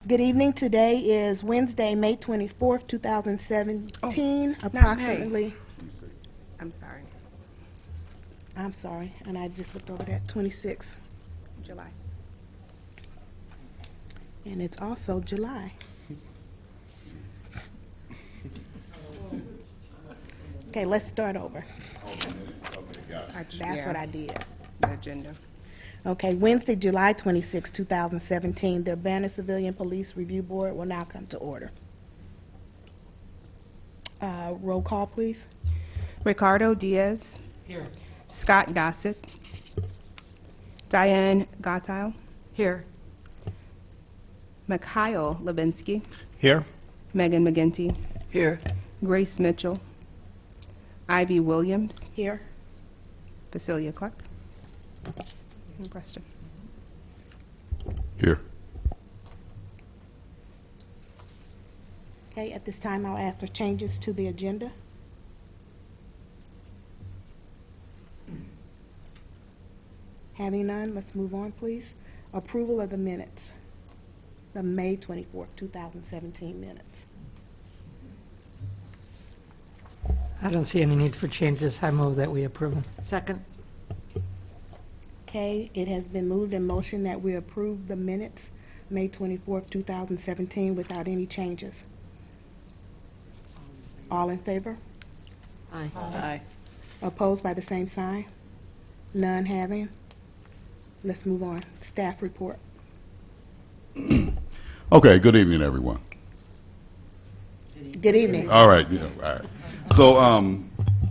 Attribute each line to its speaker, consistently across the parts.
Speaker 1: Good evening. Today is Wednesday, May 24th, 2017,
Speaker 2: not
Speaker 1: approximately.
Speaker 2: I'm sorry,
Speaker 1: I'm sorry, and I just looked over that, 26.
Speaker 2: July.
Speaker 1: And it's also July. Okay, let's start over. That's what I did.
Speaker 2: The agenda.
Speaker 1: Okay, Wednesday, July 26, 2017, the Urbana Civilian Police Review Board will now come to order. Roll call, please.
Speaker 2: Ricardo Diaz.
Speaker 3: Here.
Speaker 2: Scott Gossett. Diane Gottile.
Speaker 3: Here.
Speaker 2: Mikhail Levinsky.
Speaker 4: Here.
Speaker 2: Megan McGinty.
Speaker 3: Here.
Speaker 2: Grace Mitchell. Ivy Williams.
Speaker 1: Here.
Speaker 2: Cecilia Clark. And Preston.
Speaker 5: Here.
Speaker 1: Okay, at this time, I'll ask for changes to the agenda. Having none, let's move on, please. Approval of the minutes, the May 24th, 2017 minutes.
Speaker 3: I don't see any need for changes. I move that we approve them. Second.
Speaker 1: Okay, it has been moved and motioned that we approve the minutes, May 24th, 2017, without any changes. All in favor?
Speaker 3: Aye. Aye.
Speaker 1: Opposed by the same sign? None having? Let's move on. Staff report.
Speaker 5: Okay, good evening, everyone.
Speaker 1: Good evening.
Speaker 5: All right, yeah, all right. So,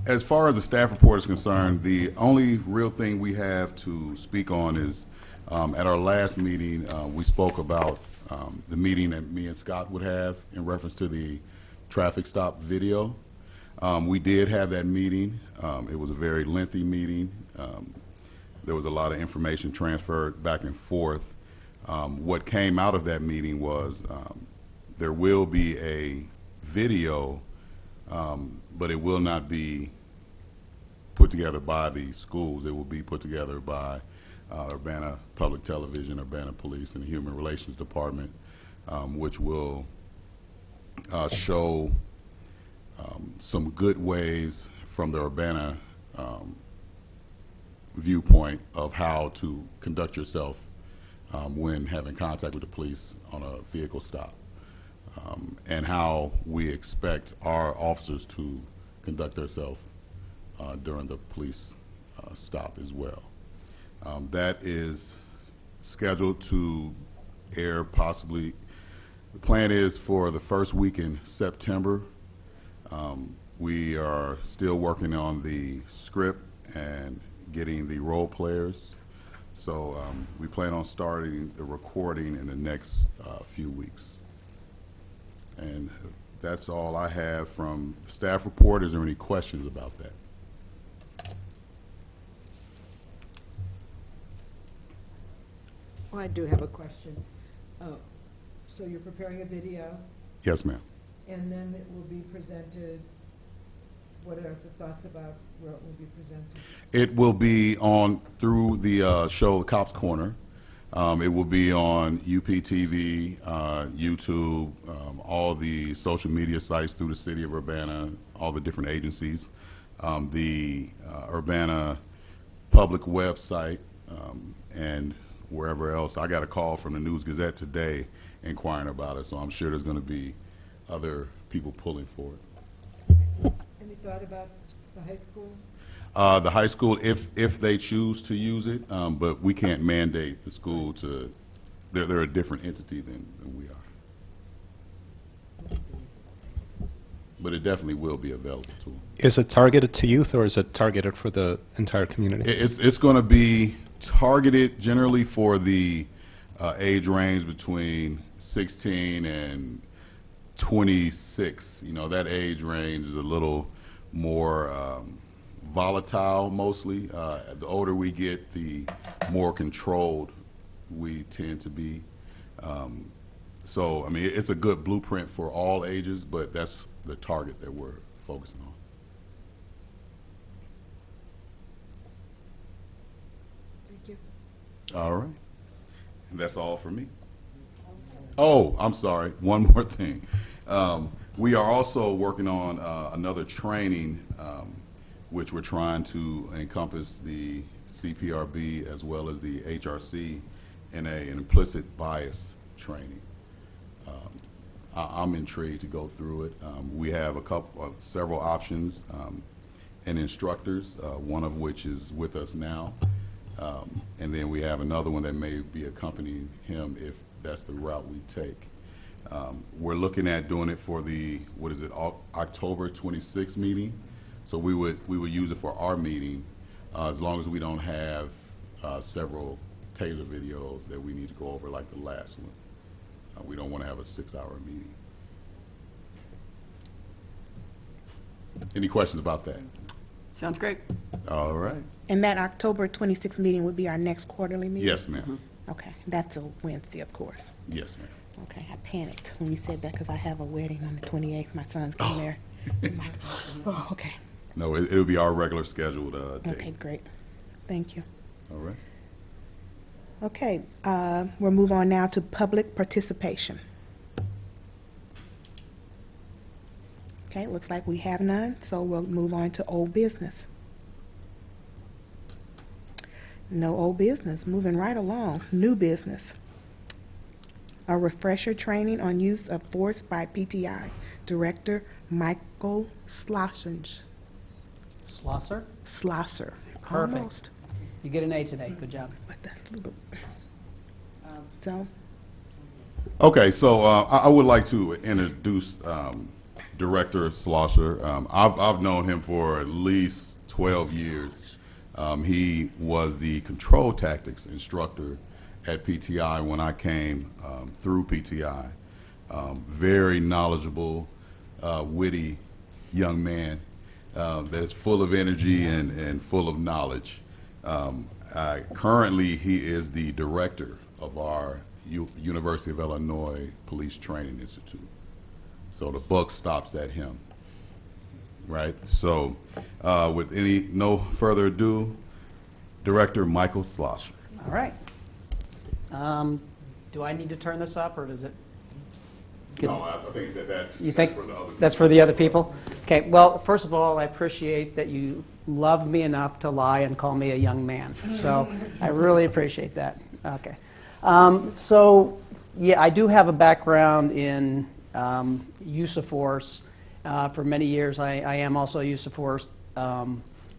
Speaker 5: as far as the staff report is concerned, the only real thing we have to speak on is, at our last meeting, we spoke about the meeting that me and Scott would have in reference to the traffic stop video. We did have that meeting. It was a very lengthy meeting. There was a lot of information transferred back and forth. What came out of that meeting was there will be a video, but it will not be put together by the schools. It will be put together by Urbana Public Television, Urbana Police, and the Human Relations Department, which will show some good ways from the Urbana viewpoint of how to conduct yourself when having contact with the police on a vehicle stop, and how we expect our officers to conduct themselves during the police stop as well. That is scheduled to air possibly, the plan is for the first week in September. We are still working on the script and getting the role players. So we plan on starting the recording in the next few weeks. And that's all I have from the staff report. Is there any questions about that?
Speaker 6: Oh, I do have a question. So you're preparing a video,
Speaker 5: Yes, ma'am.
Speaker 6: and then it will be presented. What are the thoughts about where it will be presented?
Speaker 5: It will be on through the show Cops Corner. It will be on UPTV, YouTube, all the social media sites through the city of Urbana, all the different agencies, the Urbana public website, and wherever else. I got a call from the News Gazette today inquiring about it, so I'm sure there's going to be other people pulling for it.
Speaker 6: Any thought about the high school?
Speaker 5: The high school, if they choose to use it, but we can't mandate the school to. They're a different entity than we are. But it definitely will be available to them.
Speaker 4: Is it targeted to youth or is it targeted for the entire community?
Speaker 5: It's going to be targeted generally for the age range between 16 and 26. You know, that age range is a little more volatile mostly. The older we get, the more controlled we tend to be. So, I mean, it's a good blueprint for all ages, but that's the target that we're focusing on.
Speaker 1: Thank you.
Speaker 5: All right. And that's all for me. Oh, I'm sorry. One more thing. We are also working on another training, which we're trying to encompass the CPRB as well as the HRC in an implicit bias training. I'm intrigued to go through it. We have several options and instructors, one of which is with us now. And then we have another one that may be accompanying him if that's the route we take. We're looking at doing it for the, October 26th meeting. So we would use it for our meeting as long as we don't have several tailor videos that we need to go over like the last one. We don't want to have a 6-hour meeting. Any questions about that?
Speaker 7: Sounds great.
Speaker 5: All right.
Speaker 1: And that October 26th meeting would be our next quarterly meeting?
Speaker 5: Yes, ma'am.
Speaker 1: Okay, that's a Wednesday, of course.
Speaker 5: Yes, ma'am.
Speaker 1: Okay, I panicked when you said that because I have a wedding on the 28th. My son's getting there. I'm like, oh, okay.
Speaker 5: No, it'll be our regular scheduled date.
Speaker 1: Okay, great. Thank you.
Speaker 5: All right.
Speaker 1: Okay, we'll move on now to public participation. Okay, looks like we have none, so we'll move on to old business. No old business. Moving right along. New business. A refresher training on use of force by PTI Director Michael Schlosser.
Speaker 7: Slosser? Perfect.
Speaker 1: Almost.
Speaker 7: You get an A today. Good job.
Speaker 1: But that's a little bit. So,
Speaker 5: Okay, so I would like to introduce Director Schlosser. I've known him for at least 12 years. He was the control tactics instructor at PTI when I came through PTI. Very knowledgeable, witty young man that's full of energy and full of knowledge. Currently, he is the director of our University of Illinois Police Training Institute. So the buck stops at him, right? So with no further ado, Director Michael Schlosser.
Speaker 7: All right. Do I need to turn this up, or does it?
Speaker 5: No, I think
Speaker 7: You think
Speaker 5: that's for the other
Speaker 7: that's for the other people? Okay. Well, first of all, I appreciate that you loved me enough to lie and call me a young man. So I really appreciate that. Okay. So yeah, I do have a background in use of force. For many years, I am also a use of force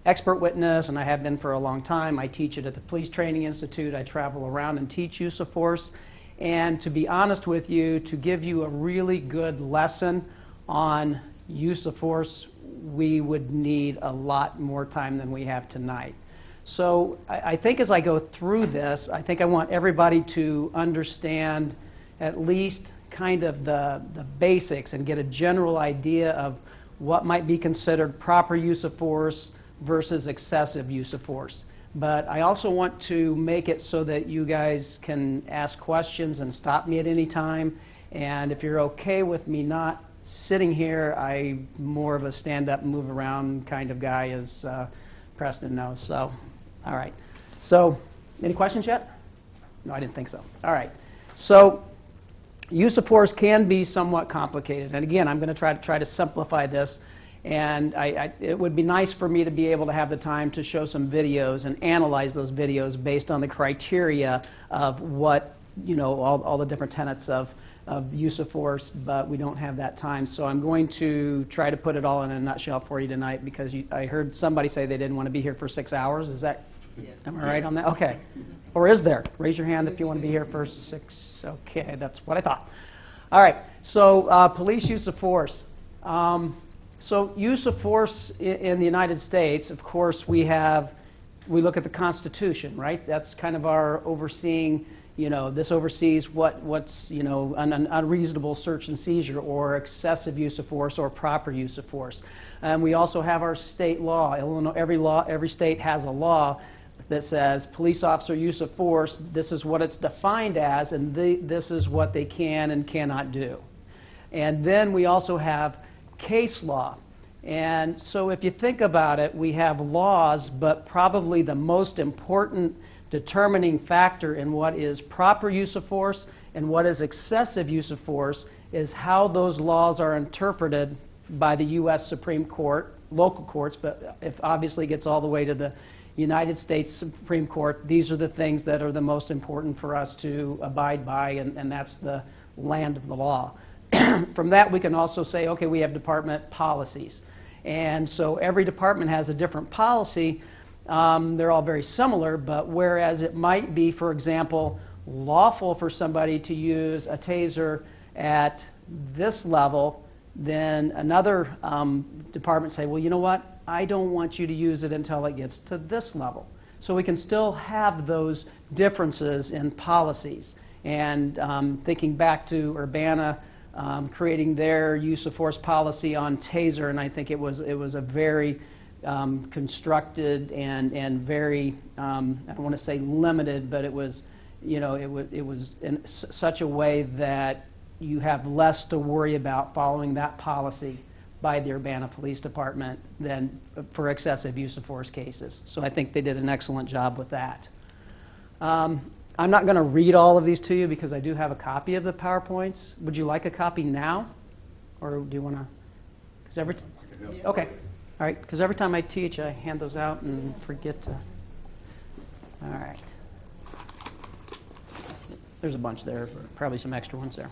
Speaker 7: expert witness, and I have been for a long time. I teach it at the Police Training Institute. I travel around and teach use of force. And to be honest with you, to give you a really good lesson on use of force, we would need a lot more time than we have tonight. So I think as I go through this, I think I want everybody to understand at least kind of the basics and get a general idea of what might be considered proper use of force versus excessive use of force. But I also want to make it so that you guys can ask questions and stop me at any time. And if you're okay with me not sitting here, I'm more of a stand-up, move around kind of guy, as Preston knows. So, all right. So, any questions yet? No, I didn't think so. All right. So, use of force can be somewhat complicated. And again, I'm going to try to simplify this. And it would be nice for me to be able to have the time to show some videos and analyze those videos based on the criteria of what, all the different tenets of use of force, but we don't have that time. So I'm going to try to put it all in a nutshell for you tonight, because I heard somebody say they didn't want to be here for 6 hours. Is that, am I right on that? Okay. Or is there? Raise your hand if you want to be here for 6. Okay, that's what I thought. All right, so police use of force. So use of force in the United States, of course, we look at the Constitution, right? That's kind of our overseeing, this oversees what's, an unreasonable search and seizure or excessive use of force or proper use of force. And we also have our state law. Illinois, every state has a law that says police officer use of force, this is what it's defined as, and this is what they can and cannot do. And then we also have case law. And so if you think about it, we have laws, but probably the most important determining factor in what is proper use of force and what is excessive use of force is how those laws are interpreted by the U.S. Supreme Court, local courts, but if obviously it gets all the way to the United States Supreme Court, these are the things that are the most important for us to abide by, and that's the land of the law. From that, we can also say, okay, we have department policies. And so every department has a different policy. They're all very similar, but whereas it might be, for example, lawful for somebody to use a taser at this level, then another department say, well, you know what? I don't want you to use it until it gets to this level. So we can still have those differences in policies. And thinking back to Urbana creating their use of force policy on taser, and I think it was a very constructed and very I don't want to say limited, but it was, you know, it was in such a way that you have less to worry about following that policy by the Urbana Police Department than for excessive use of force cases. So I think they did an excellent job with that. I'm not going to read all of these to you because I do have a copy of the PowerPoints. Would you like a copy now? Or do you want to? Because okay. All right, because every time I teach, I hand those out and forget to. All right. There's a bunch there, probably some extra ones there.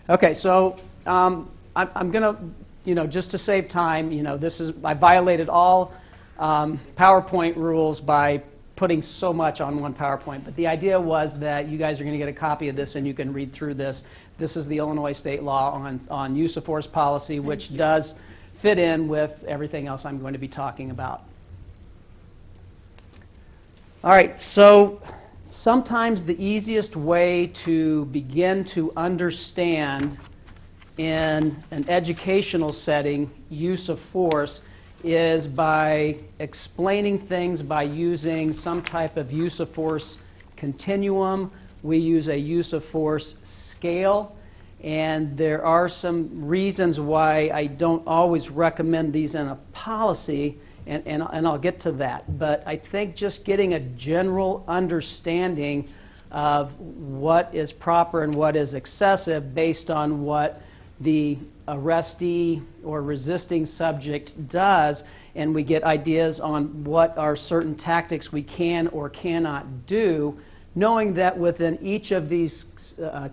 Speaker 7: Okay, so I'm going to, you know, just to save time, you know, I violated all PowerPoint rules by putting so much on one PowerPoint. But the idea was that you guys are going to get a copy of this and you can read through this. This is the Illinois state law on use of force policy, which does fit in with everything else I'm going to be talking about. All right, so sometimes the easiest way to begin to understand in an educational setting use of force is by explaining things by using some type of use of force continuum. We use a use of force scale, and there are some reasons why I don't always recommend these in a policy, and I'll get to that. But I think just getting a general understanding of what is proper and what is excessive based on what the arrestee or resisting subject does, and we get ideas on what are certain tactics we can or cannot do, knowing that within each of these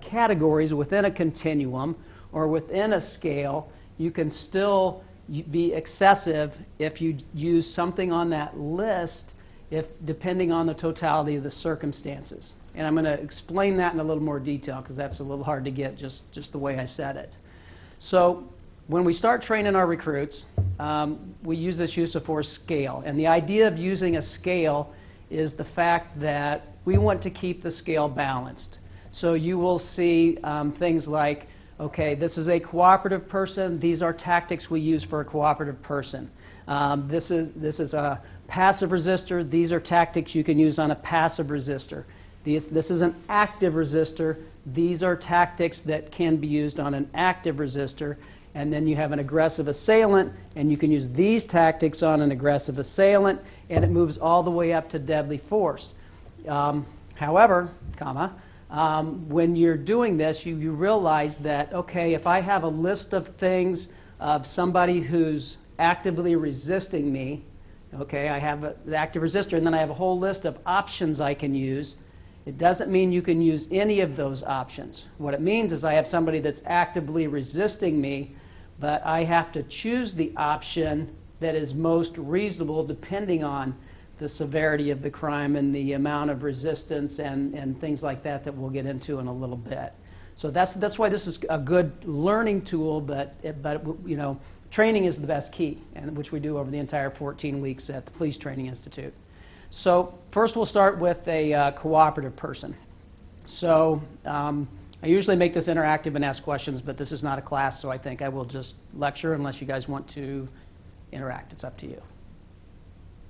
Speaker 7: categories, within a continuum or within a scale, you can still be excessive if you use something on that list, depending on the totality of the circumstances. And I'm going to explain that in a little more detail because that's a little hard to get just the way I said it. So when we start training our recruits, we use this use of force scale. And the idea of using a scale is the fact that we want to keep the scale balanced. So you will see things like, okay, this is a cooperative person. These are tactics we use for a cooperative person. This is a passive resistor. These are tactics you can use on a passive resistor. This is an active resistor. These are tactics that can be used on an active resistor. And then you have an aggressive assailant, and you can use these tactics on an aggressive assailant, and it moves all the way up to deadly force. However, when you're doing this, you realize that, okay, if I have a list of things of somebody who's actively resisting me, okay, I have the active resistor, and then I have a whole list of options I can use. It doesn't mean you can use any of those options. What it means is I have somebody that's actively resisting me, but I have to choose the option that is most reasonable depending on the severity of the crime and the amount of resistance and things like that we'll get into in a little bit. So that's why this is a good learning tool, but you know, training is the best key, and which we do over the entire 14 weeks at the Police Training Institute. So first we'll start with a cooperative person. So I usually make this interactive and ask questions, but this is not a class, so I think I will just lecture unless you guys want to interact. It's up to you.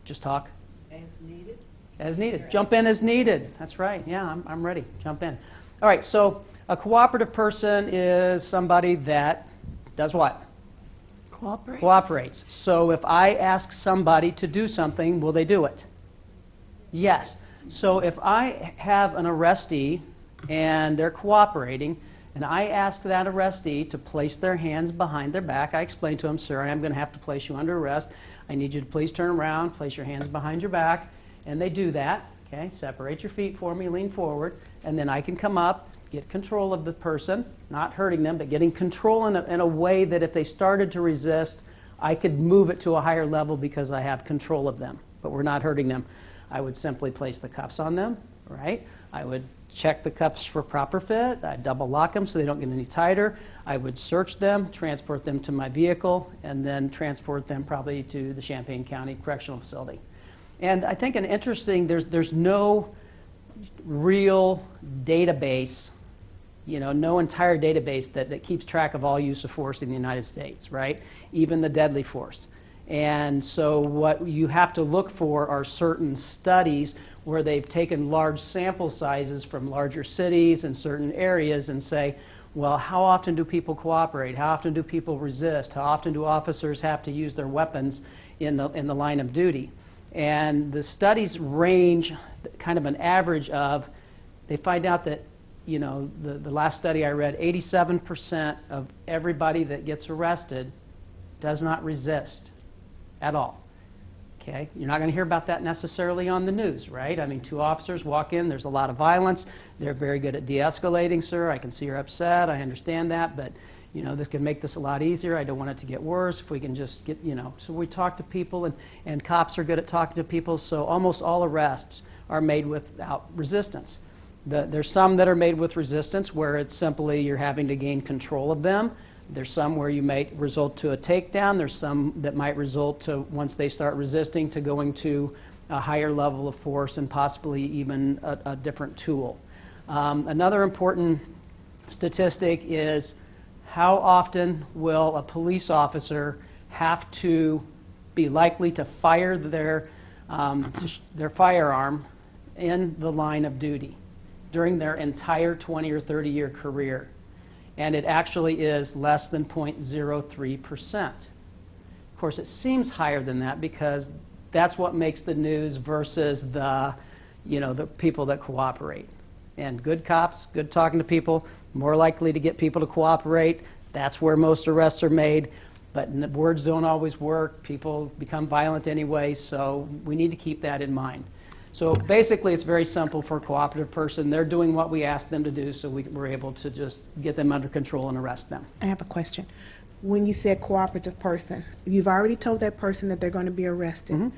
Speaker 7: Just talk.
Speaker 6: As needed?
Speaker 7: As needed. Jump in as needed. That's right. Yeah, I'm ready. Jump in. All right, so a cooperative person is somebody that does what? Cooperates. So if I ask somebody to do something, will they do it? Yes. So if I have an arrestee and they're cooperating, and I ask that arrestee to place their hands behind their back. I explain to them, sir, I am going to have to place you under arrest. I need you to please turn around, place your hands behind your back, and they do that. Okay, separate your feet for me, lean forward, and then I can come up, get control of the person, not hurting them, but getting control in a way that if they started to resist, I could move it to a higher level because I have control of them, but we're not hurting them. I would simply place the cuffs on them, right? I would check the cuffs for proper fit. I'd double lock them so they don't get any tighter. I would search them, transport them to my vehicle, and then transport them probably to the Champaign County Correctional Facility. And I think an interesting, there's no real database, no entire database that keeps track of all use of force in the United States, right? Even the deadly force. And so what you have to look for are certain studies where they've taken large sample sizes from larger cities and certain areas and say, well, how often do people cooperate? How often do people resist? How often do officers have to use their weapons in the line of duty? And the studies range kind of an average of, they find out that, the last study I read, 87% of everybody that gets arrested does not resist at all. Okay? You're not going to hear about that necessarily on the news, right? I mean, two officers walk in, there's a lot of violence. They're very good at de-escalating, sir. I can see you're upset. I understand that, but, this can make this a lot easier. I don't want it to get worse. If we can just get, So we talk to people, and cops are good at talking to people, so almost all arrests are made without resistance. There's some that are made with resistance where it's simply you're having to gain control of them. There's some where you may result to a takedown. There's some that might result to, once they start resisting, to going to a higher level of force and possibly even a different tool. Another important statistic is how often will a police officer have to be likely to fire their firearm in the line of duty during their entire 20 or 30-year career. And it actually is less than 0.03%. Of course, it seems higher than that because that's what makes the news versus the people that cooperate. And good cops, good talking to people, more likely to get people to cooperate. That's where most arrests are made. But words don't always work. People become violent anyway, so we need to keep that in mind. So basically, it's very simple for a cooperative person. They're doing what we ask them to do, so we're able to just get them under control and arrest them.
Speaker 1: I have a question. When you said cooperative person, you've already told that person that they're going to be arrested.
Speaker 7: Mm-hmm.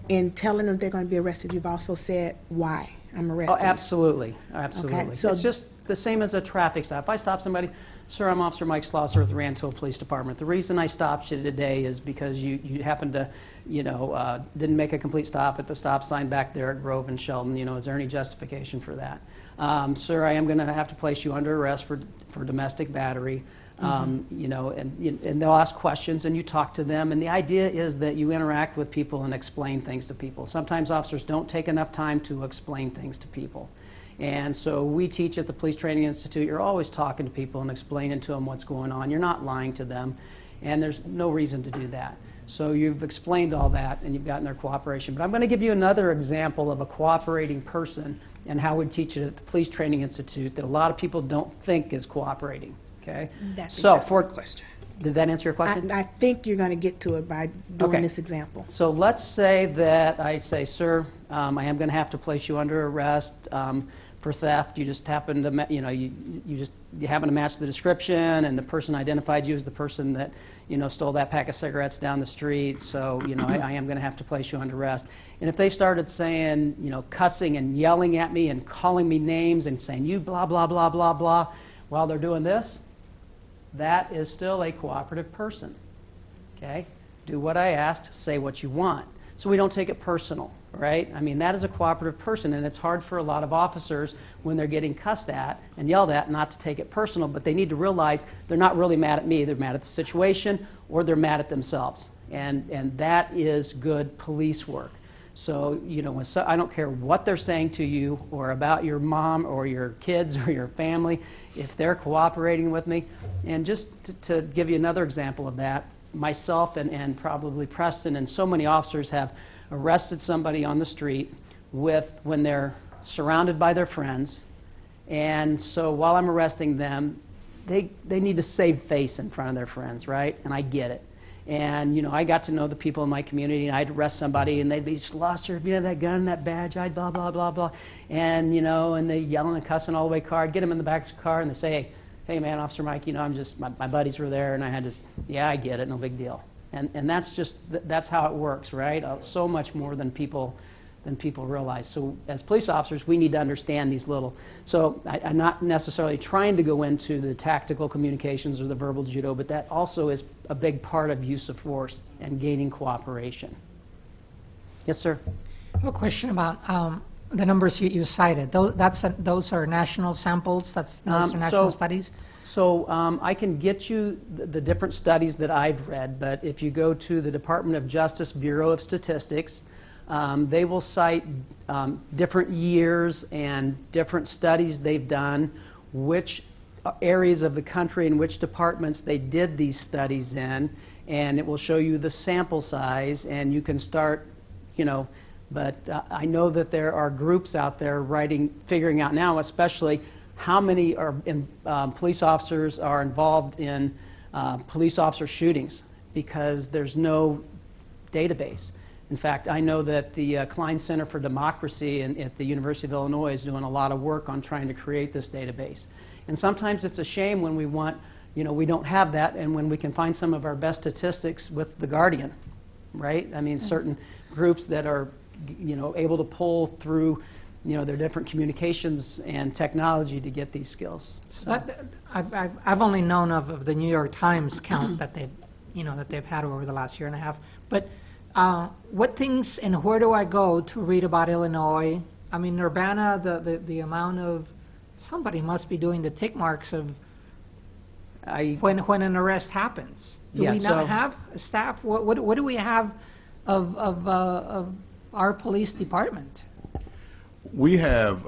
Speaker 1: In telling them they're going to be arrested, you've also said why I'm arrested.
Speaker 7: Oh, absolutely. Absolutely.
Speaker 1: Okay, so
Speaker 7: it's just the same as a traffic stop. If I stop somebody, sir, I'm Officer Mike Slosser with the Rantoul Police Department. The reason I stopped you today is because you happened to, didn't make a complete stop at the stop sign back there at Grove and Sheldon. Is there any justification for that? Sir, I am going to have to place you under arrest for domestic battery. And they'll ask questions and you talk to them, and the idea is that you interact with people and explain things to people. Sometimes officers don't take enough time to explain things to people. And so we teach at the Police Training Institute, you're always talking to people and explaining to them what's going on. You're not lying to them, and there's no reason to do that. So you've explained all that, and you've gotten their cooperation. But I'm going to give you another example of a cooperating person and how we teach it at the Police Training Institute that a lot of people don't think is cooperating. Okay?
Speaker 1: That's my question.
Speaker 7: Did that answer your question?
Speaker 1: I think you're going to get to it by doing this example.
Speaker 7: So let's say that I say, sir, I am going to have to place you under arrest for theft. You just happen to, you happen to match the description, and the person identified you as the person that, stole that pack of cigarettes down the street. So, I am going to have to place you under arrest. And if they started saying, cussing and yelling at me and calling me names and saying, you blah, blah, blah, blah, blah, while they're doing this, that is still a cooperative person. Okay? Do what I asked, say what you want. So we don't take it personal, right? I mean, that is a cooperative person, and it's hard for a lot of officers when they're getting cussed at and yelled at not to take it personal, but they need to realize they're not really mad at me. They're mad at the situation, or they're mad at themselves. And that is good police work. So, I don't care what they're saying to you or about your mom or your kids or your family, if they're cooperating with me. And just to give you another example of that, myself and probably Preston and so many officers have arrested somebody on the street when they're surrounded by their friends And so while I'm arresting them, they need to save face in front of their friends, right? And I get it. And, you know, I got to know the people in my community, and I'd arrest somebody, and they'd be, Slosser, you know, that gun, that badge, I'd blah, blah, blah, blah. And, you know, and they yelling and cussing all the way car. I'd get them in the back of the car, and they say, hey, man, Officer Mike, you know, I'm just, my buddies were there, and I had to, yeah, I get it, no big deal. And that's just, that's how it works, right? So much more than people realize. So as police officers, we need to understand these little, so I'm not necessarily trying to go into the tactical communications or the verbal judo, but that also is a big part of use of force and gaining cooperation. Yes, sir?
Speaker 3: I have a question about the numbers you cited. Those are national samples? Those are national studies?
Speaker 7: So I can get you the different studies that I've read, but if you go to the Department of Justice Bureau of Statistics, they will cite different years and different studies they've done, which areas of the country and which departments they did these studies in, and it will show you the sample size, and you can start, you know, but I know that there are groups out there figuring out now, especially how many police officers are involved in police officer shootings, because there's no database. In fact, I know that the Klein Center for Democracy at the University of Illinois is doing a lot of work on trying to create this database. And sometimes it's a shame when we want, you know, we don't have that, and when we can find some of our best statistics with The Guardian, right? I mean, certain groups that are, you know, able to pull through, you know, their different communications and technology to get these skills. So.
Speaker 3: I've only known of the New York Times count that they've had over the last year and a half. But what things and where do I go to read about Illinois? I mean, Urbana, the amount of, somebody must be doing the tick marks of when an arrest happens. Do we not have staff? What do we have of our police department?
Speaker 5: We have,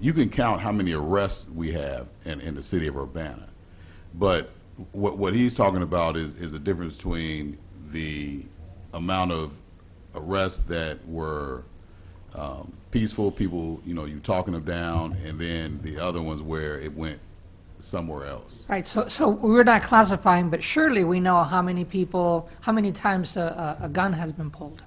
Speaker 5: you can count how many arrests we have in the city of Urbana. But what he's talking about is the difference between the amount of arrests that were peaceful, people, you know, you talking them down, and then the other ones where it went somewhere else.
Speaker 3: Right, so we're not classifying, but surely we know how many times a gun has been pulled.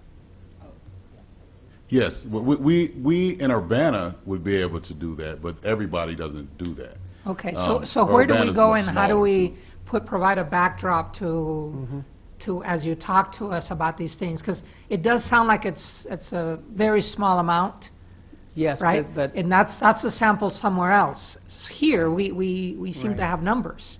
Speaker 5: Yes, we in Urbana would be able to do that, but everybody doesn't do that.
Speaker 3: Okay, so where do we
Speaker 5: Urbana's
Speaker 3: go
Speaker 5: much
Speaker 3: and how do
Speaker 5: smaller,
Speaker 3: we
Speaker 5: too.
Speaker 3: provide a backdrop to as you talk to us about these things? Because it does sound like it's a very small amount,
Speaker 7: Yes,
Speaker 3: right?
Speaker 7: but
Speaker 3: And that's a sample somewhere else. Here, we seem to have numbers.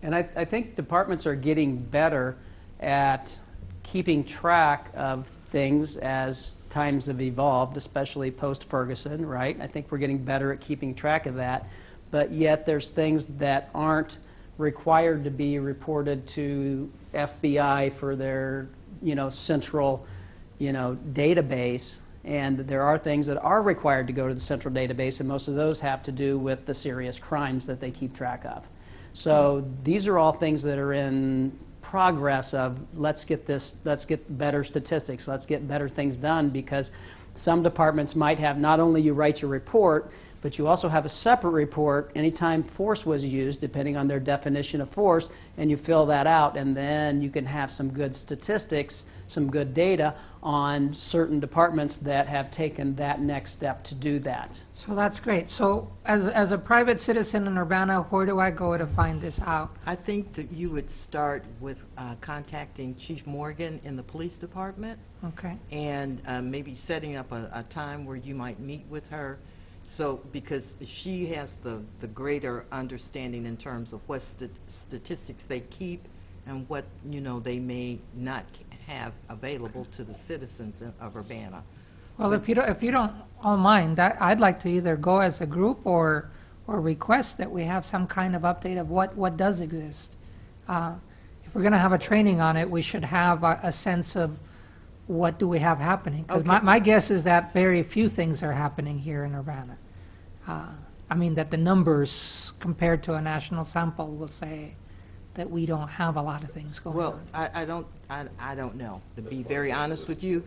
Speaker 7: and I think departments are getting better at keeping track of things as times have evolved, especially post-Ferguson, right? I think we're getting better at keeping track of that, but yet there's things that aren't required to be reported to FBI for their, you know, central, you know, database, and there are things that are required to go to the central database, and most of those have to do with the serious crimes that they keep track of. So these are all things that are in progress of let's get better statistics, let's get better things done, because some departments might have not only you write your report, but you also have a separate report anytime force was used, depending on their definition of force, and you fill that out, and then you can have some good statistics, some good data on certain departments that have taken that next step to do that.
Speaker 3: So that's great. So as a private citizen in Urbana, where do I go to find this out?
Speaker 8: I think that you would start with contacting Chief Morgan in the police department
Speaker 3: Okay.
Speaker 8: and maybe setting up a time where you might meet with her. So, because she has the greater understanding in terms of what statistics they keep and what, you know, they may not have available to the citizens of Urbana.
Speaker 3: Well, if you don't all mind, I'd like to either go as a group or request that we have some kind of update of what does exist. If we're going to have a training on it, we should have a sense of what do we have happening. Because
Speaker 8: Okay.
Speaker 3: my guess is that very few things are happening here in Urbana. I mean, that the numbers compared to a national sample will say that we don't have a lot of things going
Speaker 8: Well,
Speaker 3: on.
Speaker 8: I don't know, to be very honest with you,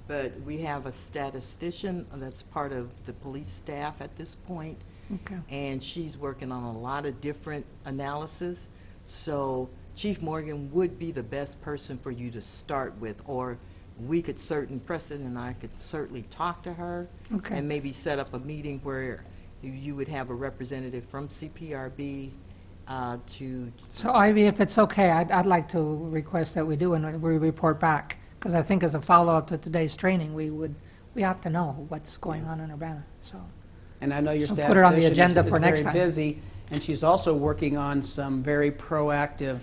Speaker 8: but we have a statistician that's part of the police staff at this point,
Speaker 3: Okay.
Speaker 8: and she's working on a lot of different analysis. So Chief Morgan would be the best person for you to start with, or we could Preston and I could certainly talk to her
Speaker 3: Okay.
Speaker 8: and maybe set up a meeting where you would have a representative from CPRB to,
Speaker 3: So Ivy, if it's okay, I'd like to request that we do, and we report back, because I think as a follow-up to today's training, we ought to know what's going on in Urbana, so.
Speaker 7: And I know your
Speaker 3: So put
Speaker 7: statistician
Speaker 3: her on the agenda
Speaker 7: is
Speaker 3: for next
Speaker 7: very
Speaker 3: time.
Speaker 7: busy, and she's also working on some very proactive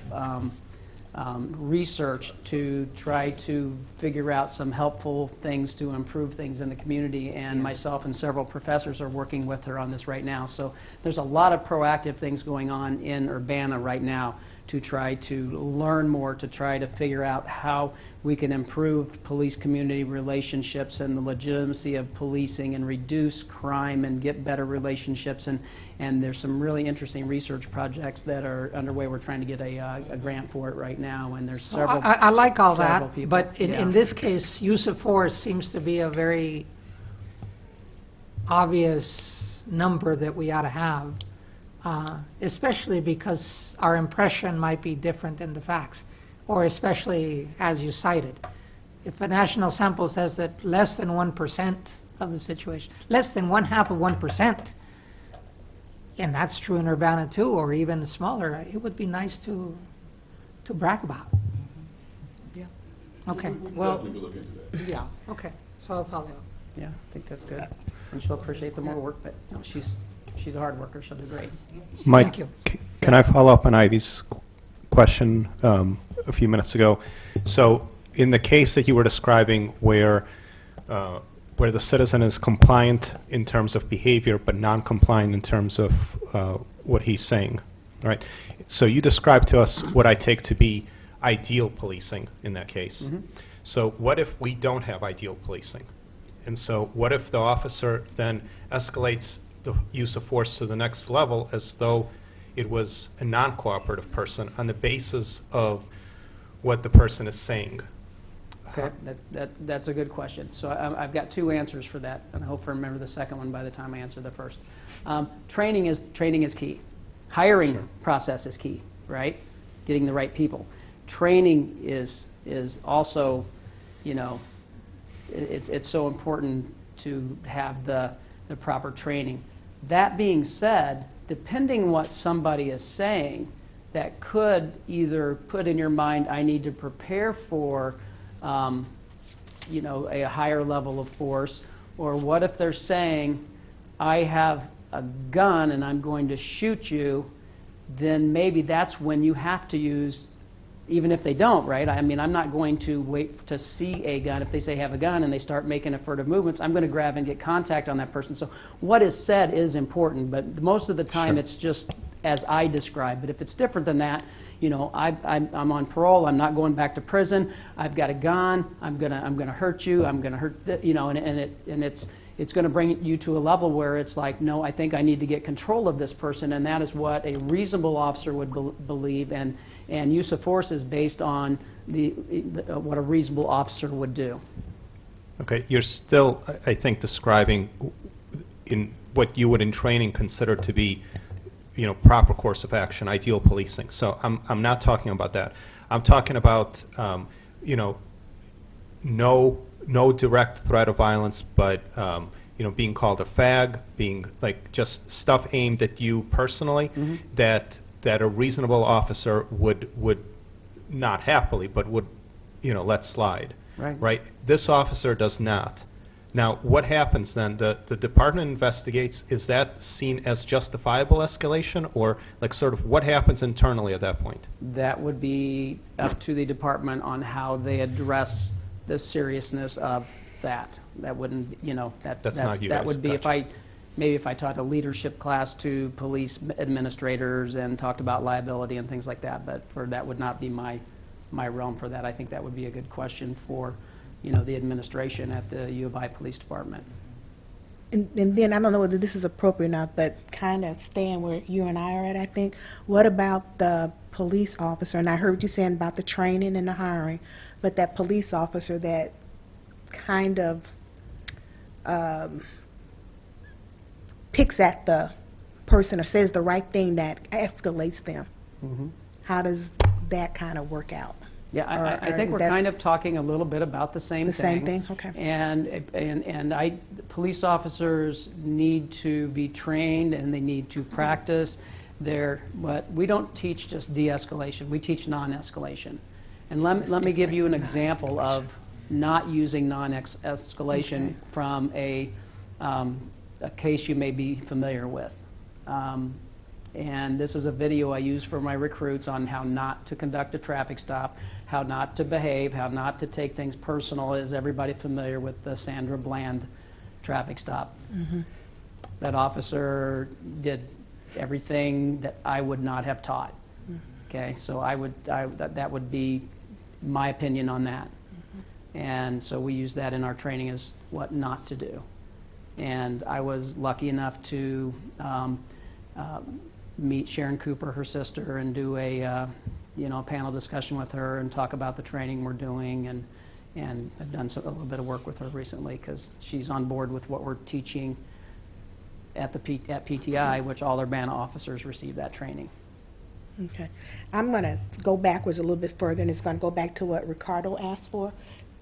Speaker 7: research to try to figure out some helpful things to improve things in the community, and myself and several professors are working with her on this right now. So there's a lot of proactive things going on in Urbana right now to try to learn more, to try to figure out how we can improve police-community relationships and the legitimacy of policing and reduce crime and get better relationships. And there's some really interesting research projects that are underway. We're trying to get a grant for it right now, and there's several.
Speaker 3: I like all
Speaker 7: several
Speaker 3: that,
Speaker 7: people.
Speaker 3: but in
Speaker 7: Yeah.
Speaker 3: this case, use of force seems to be a very obvious number that we ought to have, especially because our impression might be different than the facts, or especially as you cited. If a national sample says that less than 1% of the situation, less than 1/2 of 1%, and that's true in Urbana too, or even smaller, it would be nice to brag about.
Speaker 8: yeah,
Speaker 3: Okay,
Speaker 8: well,
Speaker 5: Definitely look into that.
Speaker 8: yeah.
Speaker 3: okay, so I'll follow up.
Speaker 7: Yeah, I think that's good. And she'll appreciate the more work, but you know, she's a hard worker. She'll do great.
Speaker 4: Mike,
Speaker 3: Thank you.
Speaker 4: can I follow up on Ivy's question a few minutes ago? So in the case that you were describing where the citizen is compliant in terms of behavior but non-compliant in terms of what he's saying, right? So you described to us what I take to be ideal policing in that case. So what if we don't have ideal policing? And so what if the officer then escalates the use of force to the next level as though it was a non-cooperative person on the basis of what the person is saying?
Speaker 7: Okay, that's a good question. So I've got two answers for that, and I hope I remember the second one by the time I answer the first. Training is key. Hiring process is key, right? Getting the right people. Training is also, you know, it's so important to have the proper training. That being said, depending what somebody is saying, that could either put in your mind, I need to prepare for you know, a higher level of force, or what if they're saying, I have a gun and I'm going to shoot you, then maybe that's when you have to use, even if they don't, right? I mean, I'm not going to wait to see a gun. If they say have a gun and they start making furtive movements, I'm going to grab and get contact on that person. So what is said is important, but most of the time it's just as I described. But if it's different than that, you know, I'm on parole. I'm not going back to prison. I've got a gun. I'm gonna hurt you. I'm gonna hurt you know, and it's going to bring you to a level where it's like, no, I think I need to get control of this person, and that is what a reasonable officer would believe, and use of force is based on what a reasonable officer would do.
Speaker 4: Okay, you're still, I think, describing in what you would in training consider to be, you know, proper course of action, ideal policing. So I'm not talking about that. I'm talking about, you know, no direct threat of violence, but you know, being called a fag, being like just stuff aimed at you personally, that a reasonable officer would not happily, but would, you know, let slide. Right. This officer does not. Now, what happens then? The department investigates. Is that seen as justifiable escalation, or like sort of what happens internally at that point?
Speaker 7: That would be up to the department on how they address the seriousness of that. That wouldn't, you know, that's
Speaker 4: not you
Speaker 7: that
Speaker 4: guys.
Speaker 7: would be
Speaker 4: Gotcha.
Speaker 7: if I taught a leadership class to police administrators and talked about liability and things like that. But that would not be my realm for that. I think that would be a good question for, you know, the administration at the U of I Police Department.
Speaker 1: And then, I don't know whether this is appropriate or not, but kind of staying where you and I are at, I think. What about the police officer? And I heard you saying about the training and the hiring, but that police officer that kind of picks at the person or says the right thing that escalates them. How does that kind of work out?
Speaker 7: Yeah, I
Speaker 1: Or
Speaker 7: think we're
Speaker 1: that's
Speaker 7: kind of talking a little bit about the same
Speaker 1: the
Speaker 7: thing.
Speaker 1: same thing? Okay.
Speaker 7: And police officers need to be trained and they need to practice but we don't teach just de-escalation, we teach non-escalation. And let me give you an example of not using non-escalation
Speaker 1: Okay.
Speaker 7: from a case you may be familiar with. And this is a video I use for my recruits on how not to conduct a traffic stop, how not to behave, how not to take things personal. Is everybody familiar with the Sandra Bland traffic stop? That officer did everything that I would not have taught. Okay, so that would be my opinion on that. And so we use that in our training as what not to do. And I was lucky enough to meet Sharon Cooper, her sister, and do a panel discussion with her and talk about the training we're doing. And I've done a little bit of work with her recently because she's on board with what we're teaching at PTI, which all Urbana officers receive that training.
Speaker 1: Okay. I'm going to go backwards a little bit further, and it's going to go back to what Ricardo asked for,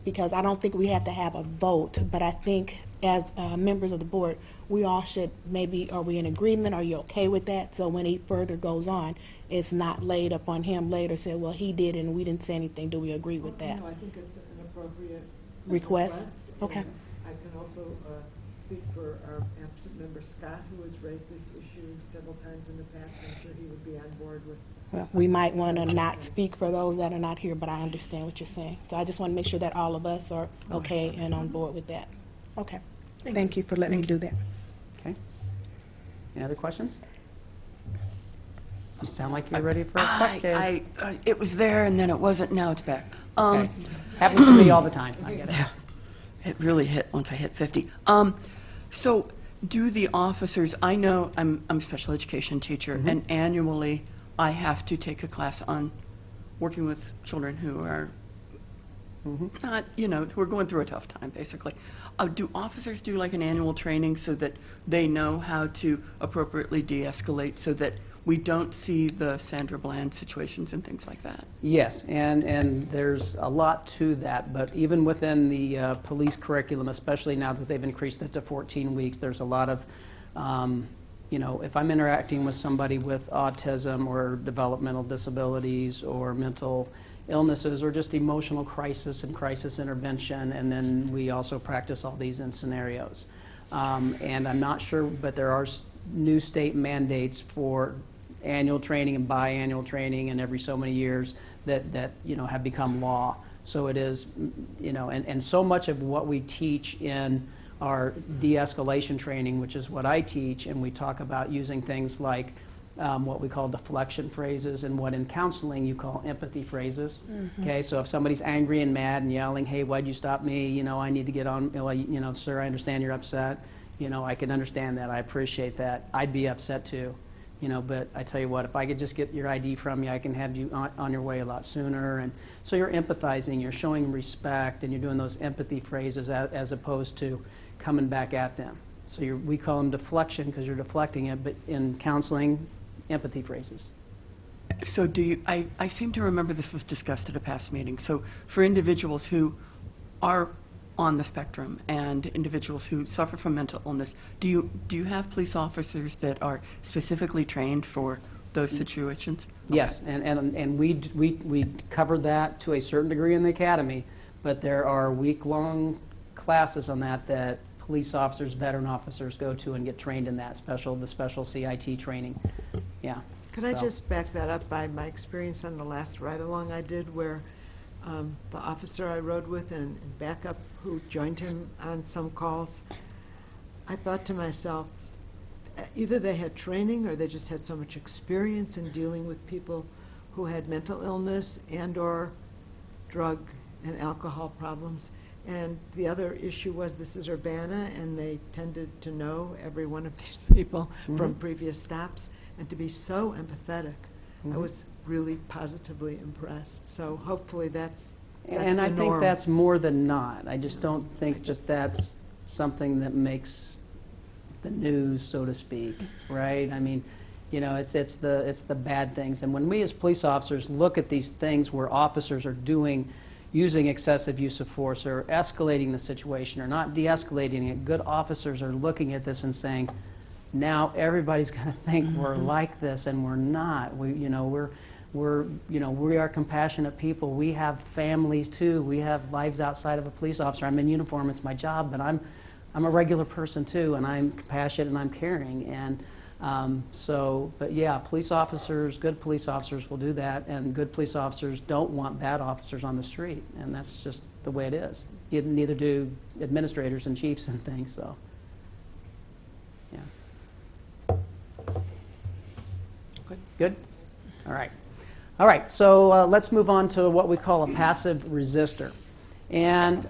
Speaker 1: because I don't think we have to have a vote, but I think as members of the board, we all should maybe, are we in agreement? Are you okay with that? So when he further goes on, it's not laid upon him later, say, well, he did and we didn't say anything. Do we agree with that?
Speaker 6: No, I think it's an appropriate
Speaker 1: Request? Okay.
Speaker 6: and I can also speak for our absent member Scott, who has raised this issue several times in the past. I'm sure he would be on board with.
Speaker 1: Well, we might want to not speak for those that are not here, but I understand what you're saying. So I just want to make sure that all of us are okay and on board with that. Okay. Thank you for letting me do that.
Speaker 7: Okay. Any other questions? You sound like you're ready for a question.
Speaker 9: It was there and then it wasn't, now it's back.
Speaker 7: Okay. Happens to me all the time. I get it.
Speaker 9: It really hit once I hit 50. So do the officers, I know I'm a special education teacher, and annually I have to take a class on working with children who are not, who are going through a tough time, basically. Do officers do like an annual training so that they know how to appropriately de-escalate so that we don't see the Sandra Bland situations and things like that?
Speaker 7: Yes, and there's a lot to that, but even within the police curriculum, especially now that they've increased it to 14 weeks, there's a lot of, if I'm interacting with somebody with autism or developmental disabilities or mental illnesses or just emotional crisis and crisis intervention, and then we also practice all these in scenarios. And I'm not sure, but there are new state mandates for annual training and biannual training and every so many years that have become law. So it is, and so much of what we teach in our de-escalation training, which is what I teach, and we talk about using things like what we call deflection phrases and what in counseling you call empathy phrases. Okay, so if somebody's angry and mad and yelling, hey, why'd you stop me? I need to get on, sir, I understand you're upset. I can understand that. I appreciate that. I'd be upset too. But I tell you what, if I could just get your ID from you, I can have you on your way a lot sooner. And so you're empathizing, you're showing respect, and you're doing those empathy phrases as opposed to coming back at them. So we call them deflection because you're deflecting it, but in counseling, empathy phrases.
Speaker 9: So I seem to remember this was discussed at a past meeting. So for individuals who are on the spectrum and individuals who suffer from mental illness, do you have police officers that are specifically trained for those situations?
Speaker 7: Yes, and we covered that to a certain degree in the academy, but there are week-long classes on that police officers, veteran officers go to and get trained in that the special CIT training. Yeah.
Speaker 6: Could I just back that up by my experience on the last ride-along I did where the officer I rode with and backup who joined him on some calls, I thought to myself, either they had training or they just had so much experience in dealing with people who had mental illness and or drug and alcohol problems. And the other issue was this is Urbana, and they tended to know every one of these people from previous stops, and to be so empathetic. I was really positively impressed. So hopefully that's
Speaker 7: And
Speaker 6: the
Speaker 7: I think
Speaker 6: norm.
Speaker 7: that's more than not. I just don't think just that's something that makes the news, so to speak, right? I mean, you know, it's the bad things. And when we as police officers look at these things where officers are using excessive use of force or escalating the situation or not de-escalating it, good officers are looking at this and saying, now everybody's going to think we're like this, and we're not. We are compassionate people. We have families too. We have lives outside of a police officer. I'm in uniform, it's my job, but I'm a regular person too, and I'm compassionate and I'm caring. And but yeah, police officers, good police officers will do that, and good police officers don't want bad officers on the street, and that's just the way it is. Neither do administrators and chiefs and things, so, yeah. Good? All right. All right, so let's move on to what we call a passive resistor. And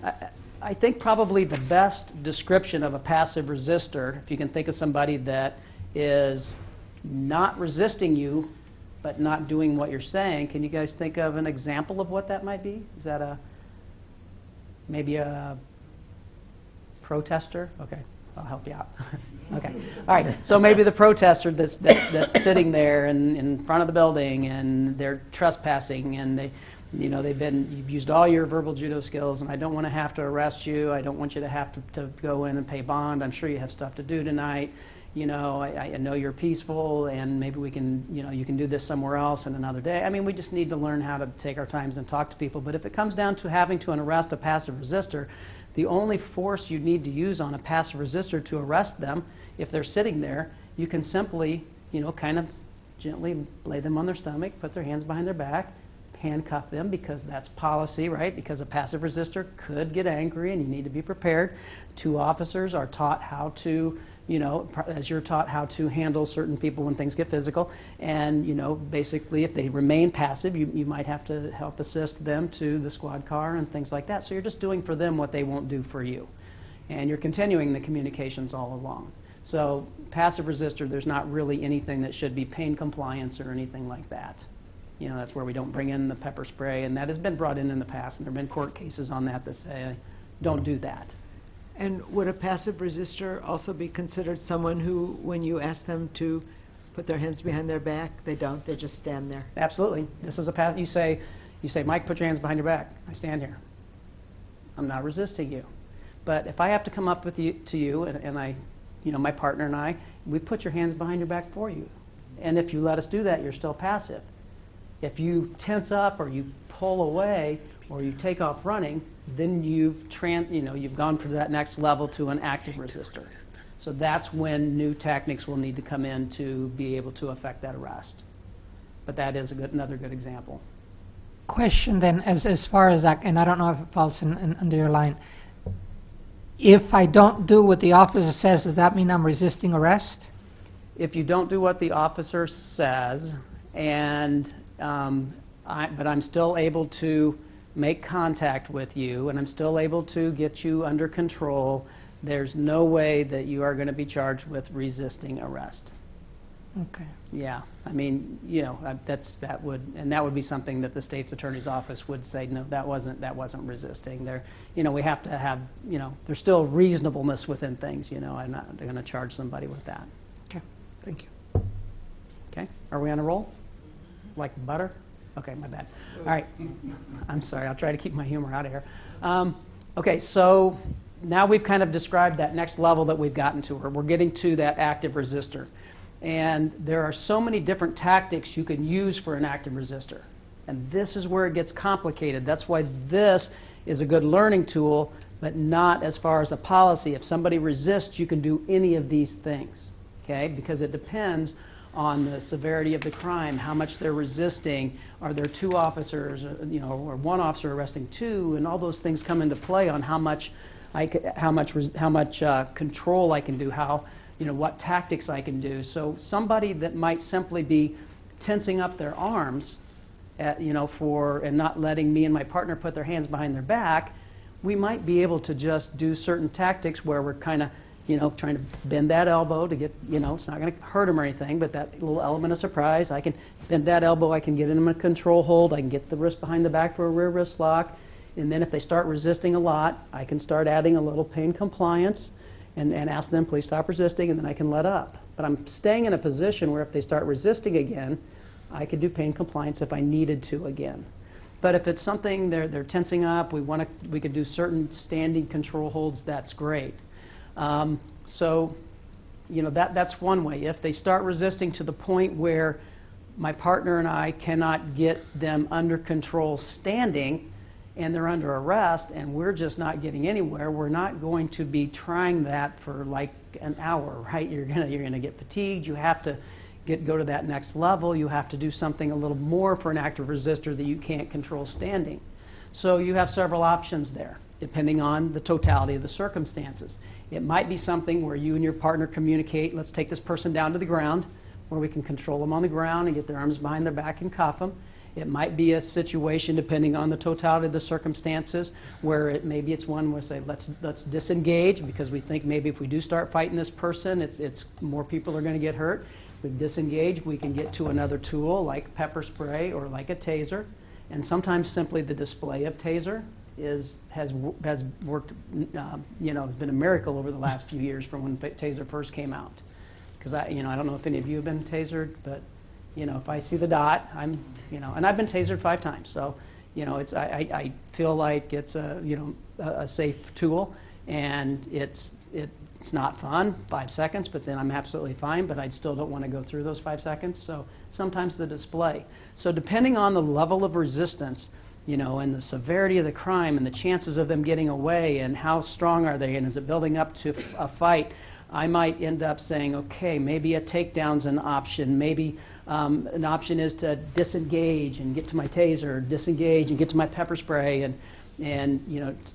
Speaker 7: I think probably the best description of a passive resistor, if you can think of somebody that is not resisting you, but not doing what you're saying. Can you guys think of an example of what that might be? Is that maybe a protester? Okay, I'll help you out. Okay, all right. So maybe the protester that's sitting there in front of the building, and they're trespassing, and you've used all your verbal judo skills, and I don't want to have to arrest you. I don't want you to have to go in and pay bond. I'm sure you have stuff to do tonight. You know, I know you're peaceful, and maybe we can, you can do this somewhere else in another day. I mean, we just need to learn how to take our times and talk to people. But if it comes down to having to arrest a passive resistor, the only force you need to use on a passive resistor to arrest them, if they're sitting there, you can simply, kind of gently lay them on their stomach, put their hands behind their back, handcuff them, because that's policy, right? Because a passive resistor could get angry, and you need to be prepared. Two officers are taught how to, as you're taught how to handle certain people when things get physical. And, basically, if they remain passive, you might have to help assist them to the squad car and things like that. So you're just doing for them what they won't do for you. And you're continuing the communications all along. So passive resistor, there's not really anything that should be pain compliance or anything like that. That's where we don't bring in the pepper spray, and that has been brought in the past, and there have been court cases on that say, don't do that.
Speaker 6: And would a passive resistor also be considered someone who, when you ask them to put their hands behind their back, they don't, they just stand there?
Speaker 7: Absolutely. This is a passive. You say, Mike, put your hands behind your back. I stand here. I'm not resisting you. But if I have to come up to you, and I, my partner and I, we put your hands behind your back for you. And if you let us do that, you're still passive. If you tense up or you pull away or you take off running, then you've gone to that next level to an active resistor. So that's when new techniques will need to come in to be able to affect that arrest. But that is another good example.
Speaker 3: Question then, as far as that, and I don't know if it falls under your line. If I don't do what the officer says, does that mean I'm resisting arrest?
Speaker 7: If you don't do what the officer says, and but I'm still able to make contact with you, and I'm still able to get you under control, there's no way that you are going to be charged with resisting arrest.
Speaker 3: Okay.
Speaker 7: Yeah, I mean, that would be something that the state's attorney's office would say, no, that wasn't resisting. We have to have, there's still reasonableness within things. I'm not going to charge somebody with that.
Speaker 1: Okay, thank you.
Speaker 7: Okay, are we on a roll? Like butter? Okay, my bad. All right, I'm sorry. I'll try to keep my humor out of here. Okay, so now we've kind of described that next level that we've gotten to. We're getting to that active resistor. And there are so many different tactics you can use for an active resistor. And this is where it gets complicated. That's why this is a good learning tool, but not as far as a policy. If somebody resists, you can do any of these things, okay? Because it depends on the severity of the crime, how much they're resisting. Are there two officers, or one officer arresting two, and all those things come into play on how much control I can do, what tactics I can do. So somebody that might simply be tensing up their arms, and not letting me and my partner put their hands behind their back, we might be able to just do certain tactics where we're kind of, trying to bend that elbow to get, it's not going to hurt them or anything, but that little element of surprise, I can bend that elbow, I can get them in a control hold, I can get the wrist behind the back for a rear wrist lock, and then if they start resisting a lot, I can start adding a little pain compliance. and ask them, please stop resisting, and then I can let up. But I'm staying in a position where if they start resisting again, I could do pain compliance if I needed to again. But if it's something they're tensing up, we could do certain standing control holds, that's great. So, you know, that's one way. If they start resisting to the point where my partner and I cannot get them under control standing, and they're under arrest, and we're just not getting anywhere, we're not going to be trying that for like an hour, right? You're gonna get fatigued. You have to go to that next level. You have to do something a little more for an active resistor that you can't control standing. So you have several options there, depending on the totality of the circumstances. It might be something where you and your partner communicate, let's take this person down to the ground, where we can control them on the ground and get their arms behind their back and cuff them. It might be a situation, depending on the totality of the circumstances, where maybe it's one where we say, let's disengage, because we think maybe if we do start fighting this person, it's more people are going to get hurt. We disengage, we can get to another tool like pepper spray or like a taser, and sometimes simply the display of taser has worked. Has been a miracle over the last few years from when taser first came out. Because I don't know if any of you have been tasered, but if I see the dot, and I've been tasered 5 times, so I feel like it's a safe tool, and it's not fun, 5 seconds, but then I'm absolutely fine, but I still don't want to go through those 5 seconds. So sometimes the display. So depending on the level of resistance, and the severity of the crime and the chances of them getting away and how strong are they and is it building up to a fight, I might end up saying, okay, maybe a takedown's an option. Maybe an option is to disengage and get to my taser, disengage and get to my pepper spray, and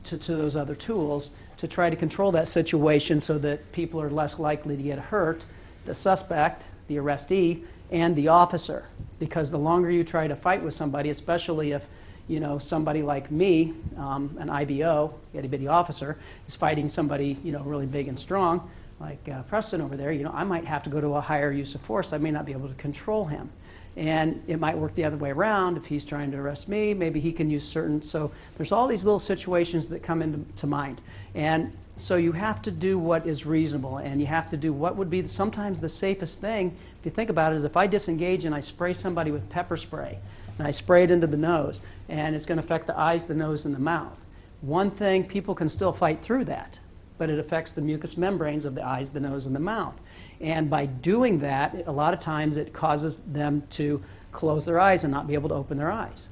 Speaker 7: to those other tools to try to control that situation so that people are less likely to get hurt, the suspect, the arrestee, and the officer. Because the longer you try to fight with somebody, especially if somebody like me, an IBO, itty bitty officer, is fighting somebody really big and strong, like Preston over there, I might have to go to a higher use of force. I may not be able to control him. And it might work the other way around. If he's trying to arrest me, maybe he can use certain. So there's all these little situations that come into mind. And so you have to do what is reasonable, and you have to do what would be sometimes the safest thing, if you think about it, is if I disengage and I spray somebody with pepper spray, and I spray it into the nose, and it's going to affect the eyes, the nose, and the mouth. One thing, people can still fight through that, but it affects the mucous membranes of the eyes, the nose, and the mouth. And by doing that, a lot of times it causes them to close their eyes and not be able to open their eyes.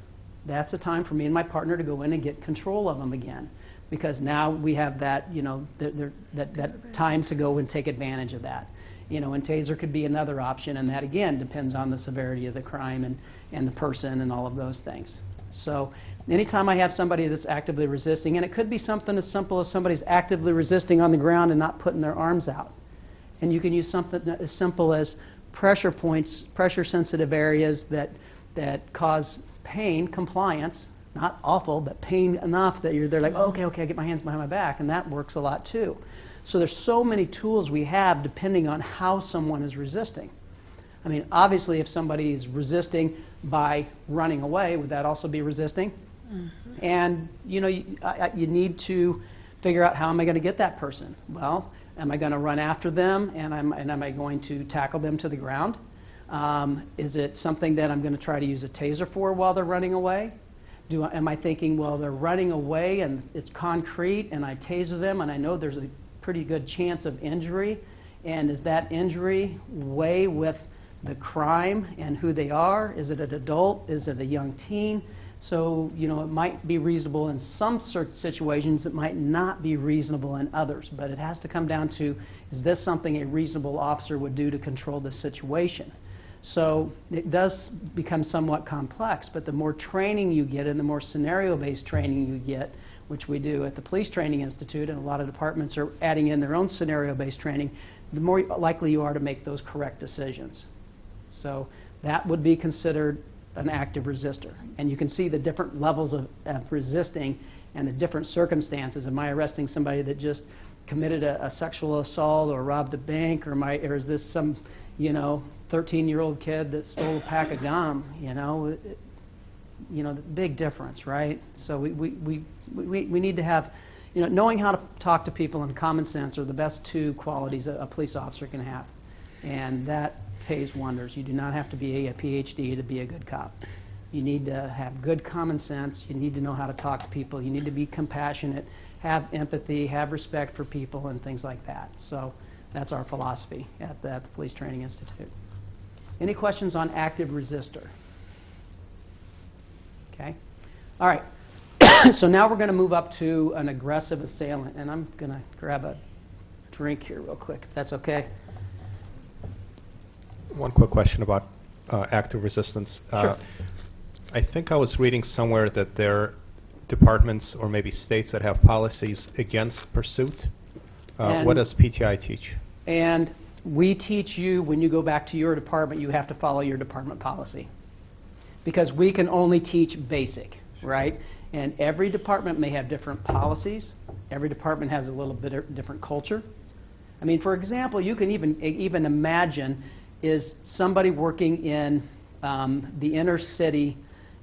Speaker 7: That's a time for me and my partner to go in and get control of them again, because now we have that, that time to go and take advantage of that. And taser could be another option, and that again depends on the severity of the crime and the person and all of those things. So anytime I have somebody that's actively resisting, and it could be something as simple as somebody's actively resisting on the ground and not putting their arms out. And you can use something as simple as pressure points, pressure-sensitive areas that cause pain, compliance, not awful, but pain enough that they're like, okay, I get my hands behind my back, and that works a lot too. So there's so many tools we have depending on how someone is resisting. I mean, obviously, if somebody is resisting by running away, would that also be resisting? Mm-hmm. And you need to figure out, how am I going to get that person? Well, am I going to run after them, and am I going to tackle them to the ground? Is it something that I'm going to try to use a taser for while they're running away? Am I thinking, well, they're running away and it's concrete, and I taser them, and I know there's a pretty good chance of injury, and is that injury weigh with the crime and who they are? Is it an adult? Is it a young teen? So, it might be reasonable in some certain situations. It might not be reasonable in others. But it has to come down to, is this something a reasonable officer would do to control the situation? So it does become somewhat complex. But the more training you get and the more scenario-based training you get, which we do at the Police Training Institute, and a lot of departments are adding in their own scenario-based training, the more likely you are to make those correct decisions. So that would be considered an active resistor. And you can see the different levels of resisting and the different circumstances. Am I arresting somebody that just committed a sexual assault or robbed a bank, or is this some 13-year-old kid that stole a pack of gum? The big difference, right? So we need to have knowing how to talk to people and common sense are the best two qualities a police officer can have. And that pays wonders. You do not have to be a PhD to be a good cop. You need to have good common sense. You need to know how to talk to people. You need to be compassionate, have empathy, have respect for people, and things like that. So that's our philosophy at the Police Training Institute. Any questions on active resistor? Okay. All right. So now we're going to move up to an aggressive assailant. And I'm going to grab a drink here real quick, if that's okay.
Speaker 4: One quick question about active resistance.
Speaker 7: Sure.
Speaker 4: I think I was reading somewhere that there are departments or maybe states that have policies against pursuit.
Speaker 7: And-
Speaker 4: What does PTI teach?
Speaker 7: And we teach you, when you go back to your department, you have to follow your department policy. Because we can only teach basic, right? And every department may have different policies. Every department has a little bit different culture. I mean, for example, you can even imagine, is somebody working in the inner city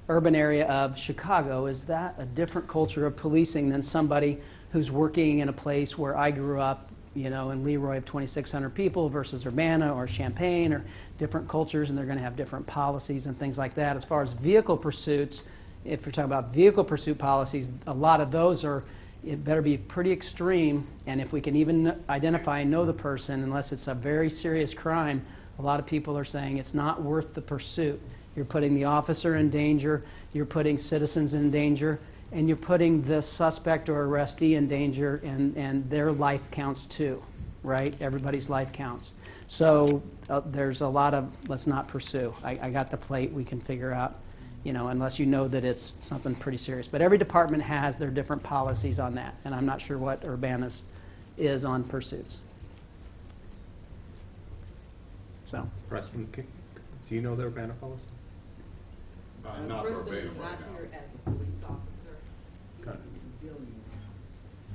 Speaker 7: urban area of Chicago, is that a different culture of policing than somebody who's working in a place where I grew up, in Leroy of 2,600 people versus Urbana or Champaign, or different cultures, and they're going to have different policies and things like that. As far as vehicle pursuits, if you're talking about vehicle pursuit policies, a lot of those it better be pretty extreme, and if we can even identify and know the person, unless it's a very serious crime, a lot of people are saying it's not worth the pursuit. You're putting the officer in danger, you're putting citizens in danger, and you're putting the suspect or arrestee in danger, and their life counts too, right? Everybody's life counts. So there's a lot of let's not pursue. I got the plate, we can figure out, unless you know that it's something pretty serious. But every department has their different policies on that, and I'm not sure what Urbana's is on pursuits. So.
Speaker 4: Preston, do you know the Urbana policy?
Speaker 5: Not
Speaker 8: Preston
Speaker 5: verbatim
Speaker 8: is
Speaker 5: right
Speaker 8: not
Speaker 5: now.
Speaker 8: here as a police officer. He
Speaker 4: Got
Speaker 8: is a civilian.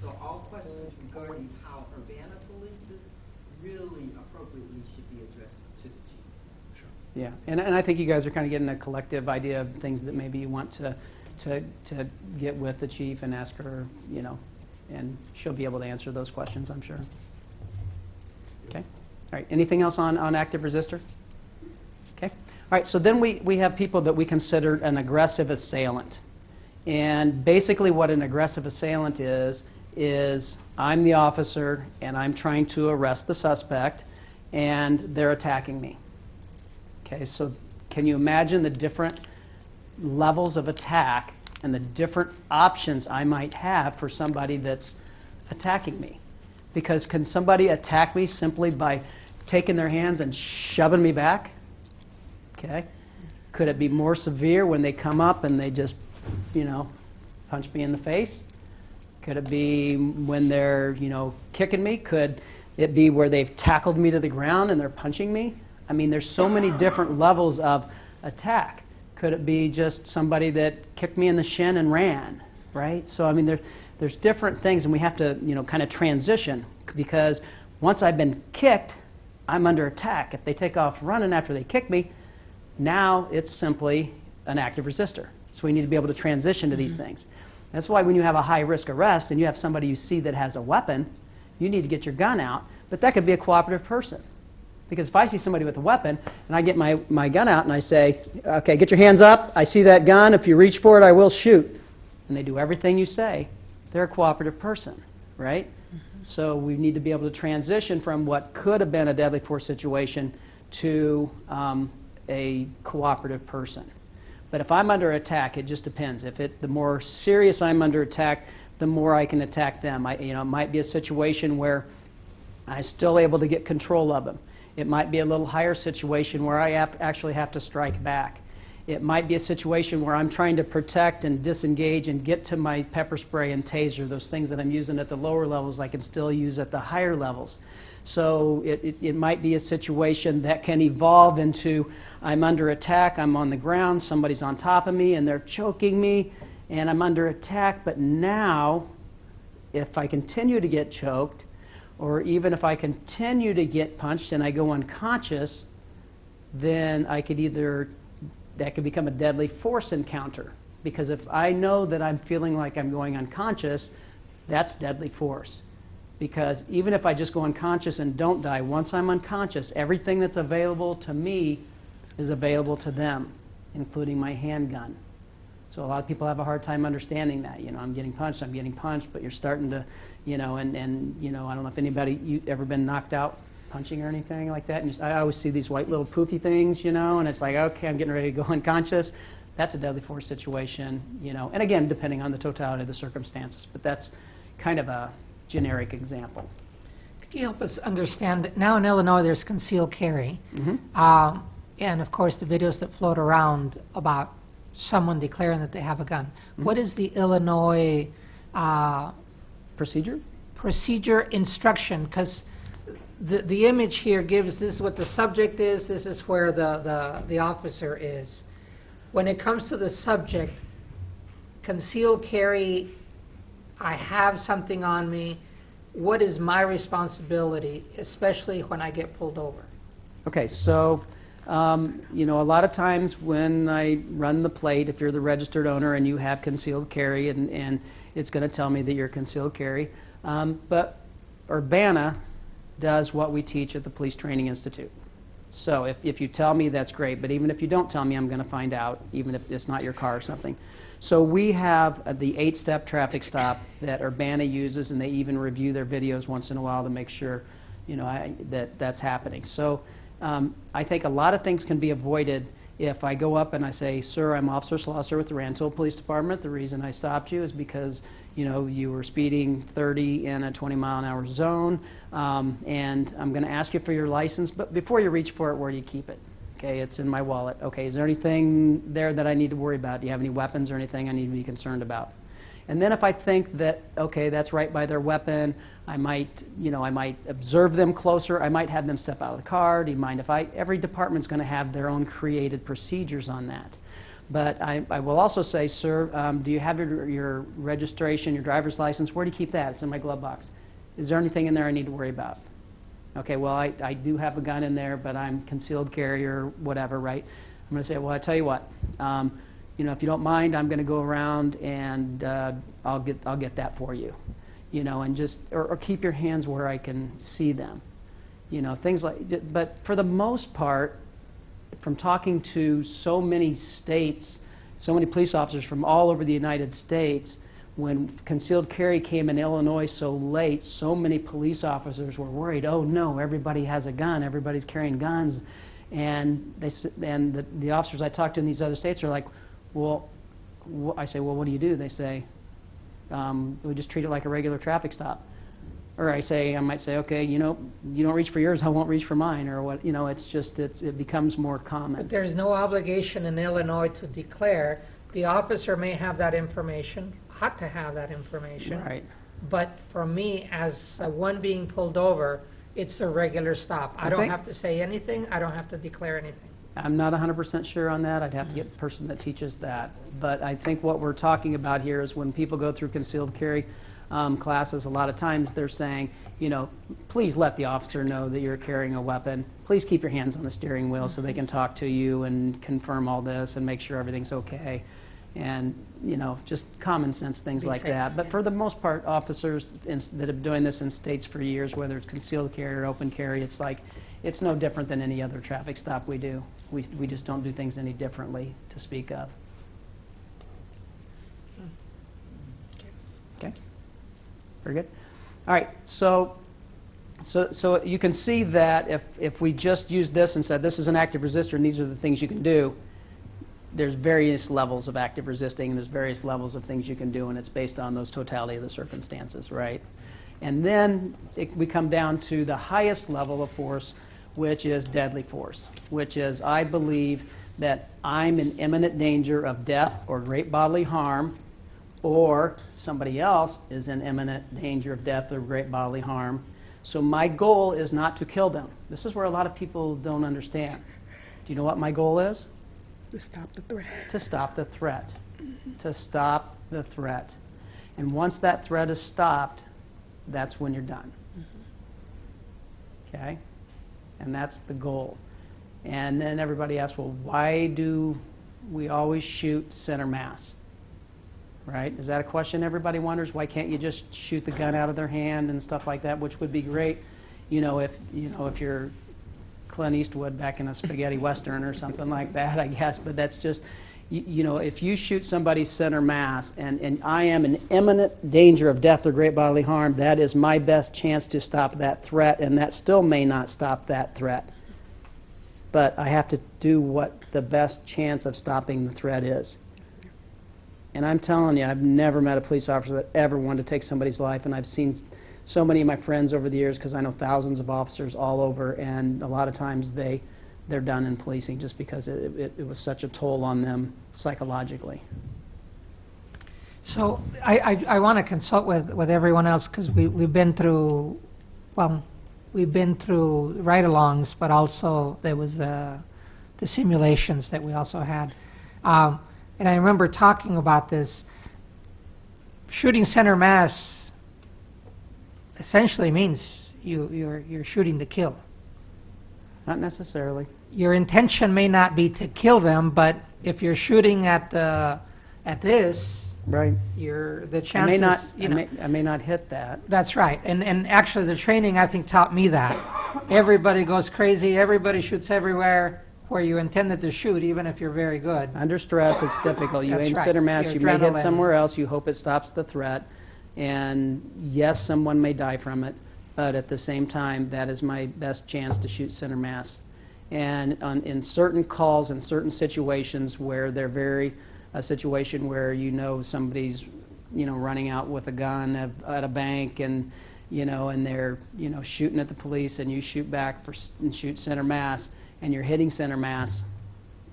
Speaker 8: So all questions regarding how Urbana polices really appropriately should be addressed to the chief.
Speaker 7: Yeah, and I think you guys are kind of getting a collective idea of things that maybe you want to get with the chief and ask her, and she'll be able to answer those questions, I'm sure. Okay. All right. Anything else on active resistor? Okay. All right. So then we have people that we consider an aggressive assailant. And basically what an aggressive assailant is I'm the officer and I'm trying to arrest the suspect and they're attacking me. Okay. So can you imagine the different levels of attack and the different options I might have for somebody that's attacking me? Because can somebody attack me simply by taking their hands and shoving me back? Okay. Could it be more severe when they come up and they just, punch me in the face? Could it be when they're, kicking me? Could it be where they've tackled me to the ground and they're punching me? I mean, there's so many different levels of attack. Could it be just somebody that kicked me in the shin and ran, right? So, I mean, there's different things, and we have to, kind of transition, because once I've been kicked, I'm under attack. If they take off running after they kick me, now it's simply an active resistor. So we need to be able to transition to these things. That's why when you have a high-risk arrest and you have somebody you see that has a weapon, you need to get your gun out, but that could be a cooperative person. Because if I see somebody with a weapon and I get my gun out and I say, okay, get your hands up, I see that gun, if you reach for it, I will shoot. And they do everything you say, they're a cooperative person, right? Mm-hmm. So we need to be able to transition from what could have been a deadly force situation to a cooperative person. But if I'm under attack, it just depends. The more serious I'm under attack, the more I can attack them. It might be a situation where I'm still able to get control of them. It might be a little higher situation where I actually have to strike back. It might be a situation where I'm trying to protect and disengage and get to my pepper spray and taser, those things that I'm using at the lower levels I can still use at the higher levels. So it might be a situation that can evolve into I'm under attack, I'm on the ground, somebody's on top of me and they're choking me and I'm under attack, but now if I continue to get choked, or even if I continue to get punched and I go unconscious, then that could become a deadly force encounter. Because if I know that I'm feeling like I'm going unconscious, that's deadly force. Because even if I just go unconscious and don't die, once I'm unconscious, everything that's available to me is available to them, including my handgun. So a lot of people have a hard time understanding that. You know, I'm getting punched, but you're starting to, you know, and you know, I don't know if anybody, you ever been knocked out punching or anything like that? And I always see these white little poofy things, you know, and it's like, okay, I'm getting ready to go unconscious. That's a deadly force situation, you know, and again, depending on the totality of the circumstances, but that's kind of a generic example.
Speaker 3: Could you help us understand that now in Illinois there's concealed carry, and of course the videos that float around about someone declaring that they have a gun. What is the Illinois
Speaker 7: Procedure?
Speaker 3: procedure instruction? Because the image here gives this is what the subject is, this is where the officer is. When it comes to the subject, concealed carry, I have something on me, what is my responsibility, especially when I get pulled over?
Speaker 7: Okay, so, you know, a lot of times when I run the plate, if you're the registered owner and you have concealed carry, and it's going to tell me that you're concealed carry, but Urbana does what we teach at the Police Training Institute. So if you tell me, that's great, but even if you don't tell me, I'm going to find out, even if it's not your car or something. So we have the 8-step traffic stop that Urbana uses, and they even review their videos once in a while to make sure, you know, that's happening. So I think a lot of things can be avoided if I go up and I say, sir, I'm Officer Schlosser with the Rantoul Police Department. The reason I stopped you is because, you know, you were speeding 30 in a 20-mile-an-hour zone, and I'm going to ask you for your license, but before you reach for it, where do you keep it? Okay, it's in my wallet. Okay, is there anything there that I need to worry about? Do you have any weapons or anything I need to be concerned about? And then if I think that, okay, that's right by their weapon, I might, you know, I might observe them closer. I might have them step out of the car. Do you mind if every department's going to have their own created procedures on that. But I will also say, sir, do you have your registration, your driver's license? Where do you keep that? It's in my glove box. Is there anything in there I need to worry about? Okay, well, I do have a gun in there, but I'm concealed carry or whatever, right? I'm going to say, well, I tell you what, you know, if you don't mind, I'm going to go around and I'll get that for you, you know, and just or keep your hands where I can see them, you know, things like. But for the most part, from talking to so many states, so many police officers from all over the United States. When concealed carry came in Illinois so late, so many police officers were worried, oh no, everybody has a gun, everybody's carrying guns. And the officers I talked to in these other states are like, well, I say, well, what do you do? They say, we just treat it like a regular traffic stop. Or I might say, okay, you know, you don't reach for yours, I won't reach for mine, or what, you know, it's just, it becomes more common.
Speaker 3: But there's no obligation in Illinois to declare. The officer may have that information, ought to have that information.
Speaker 7: Right.
Speaker 3: But for me, as one being pulled over, it's a regular stop. I don't have to say anything. I don't have to declare anything.
Speaker 7: I'm not 100% sure on that. I'd have to get the person that teaches that. But I think what we're talking about here is when people go through concealed carry classes, a lot of times they're saying, you know, please let the officer know that you're carrying a weapon. Please keep your hands on the steering wheel so they can talk to you and confirm all this and make sure everything's okay. And, you know, just common sense things like that. But for the most part, officers that have been doing this in states for years, whether it's concealed carry or open carry, it's like, it's no different than any other traffic stop we do. We just don't do things any differently to speak of. Okay. Very good. All right. So you can see that if we just used this and said this is an active resistor and these are the things you can do, there's various levels of active resisting, and there's various levels of things you can do, and it's based on those totality of the circumstances, right? And then we come down to the highest level of force, which is deadly force, which is I believe that I'm in imminent danger of death or great bodily harm, or somebody else is in imminent danger of death or great bodily harm. So my goal is not to kill them. This is where a lot of people don't understand. Do you know what my goal is?
Speaker 1: To stop the threat.
Speaker 7: To stop the threat. To stop the threat. And once that threat is stopped, that's when you're done. Okay? And that's the goal. And then everybody asks, well, why do we always shoot center mass? right? Is that a question everybody wonders? Why can't you just shoot the gun out of their hand and stuff like that, which would be great, if you're Clint Eastwood back in a spaghetti western or something like that, I guess. But that's just, if you shoot somebody center mass and I am in imminent danger of death or great bodily harm, that is my best chance to stop that threat, and that still may not stop that threat. But I have to do what the best chance of stopping the threat is. And I'm telling you, I've never met a police officer that ever wanted to take somebody's life, and I've seen so many of my friends over the years, because I know thousands of officers all over, and a lot of times they're done in policing just because it was such a toll on them psychologically.
Speaker 3: So I want to consult with everyone else, because we've been through, we've been through ride-alongs, but also there was the simulations that we also had. And I remember talking about this. Shooting center mass essentially means you're shooting to kill.
Speaker 7: Not necessarily.
Speaker 3: Your intention may not be to kill them, but if you're shooting at this,
Speaker 7: Right.
Speaker 3: the chances,
Speaker 7: I may not hit that.
Speaker 3: That's right. And actually the training, I think, taught me that. Everybody goes crazy, everybody shoots everywhere where you intended to shoot, even if you're very good.
Speaker 7: Under stress, it's difficult. You
Speaker 3: That's
Speaker 7: aim
Speaker 3: right.
Speaker 7: center mass,
Speaker 3: Your
Speaker 7: you may hit
Speaker 3: adrenaline.
Speaker 7: somewhere else, you hope it stops the threat, and yes, someone may die from it, but at the same time, that is my best chance to shoot center mass. And in certain calls, in certain situations where they're a situation where somebody's, running out with a gun at a bank, and, and they're, shooting at the police, and you shoot back and shoot center mass, and you're hitting center mass,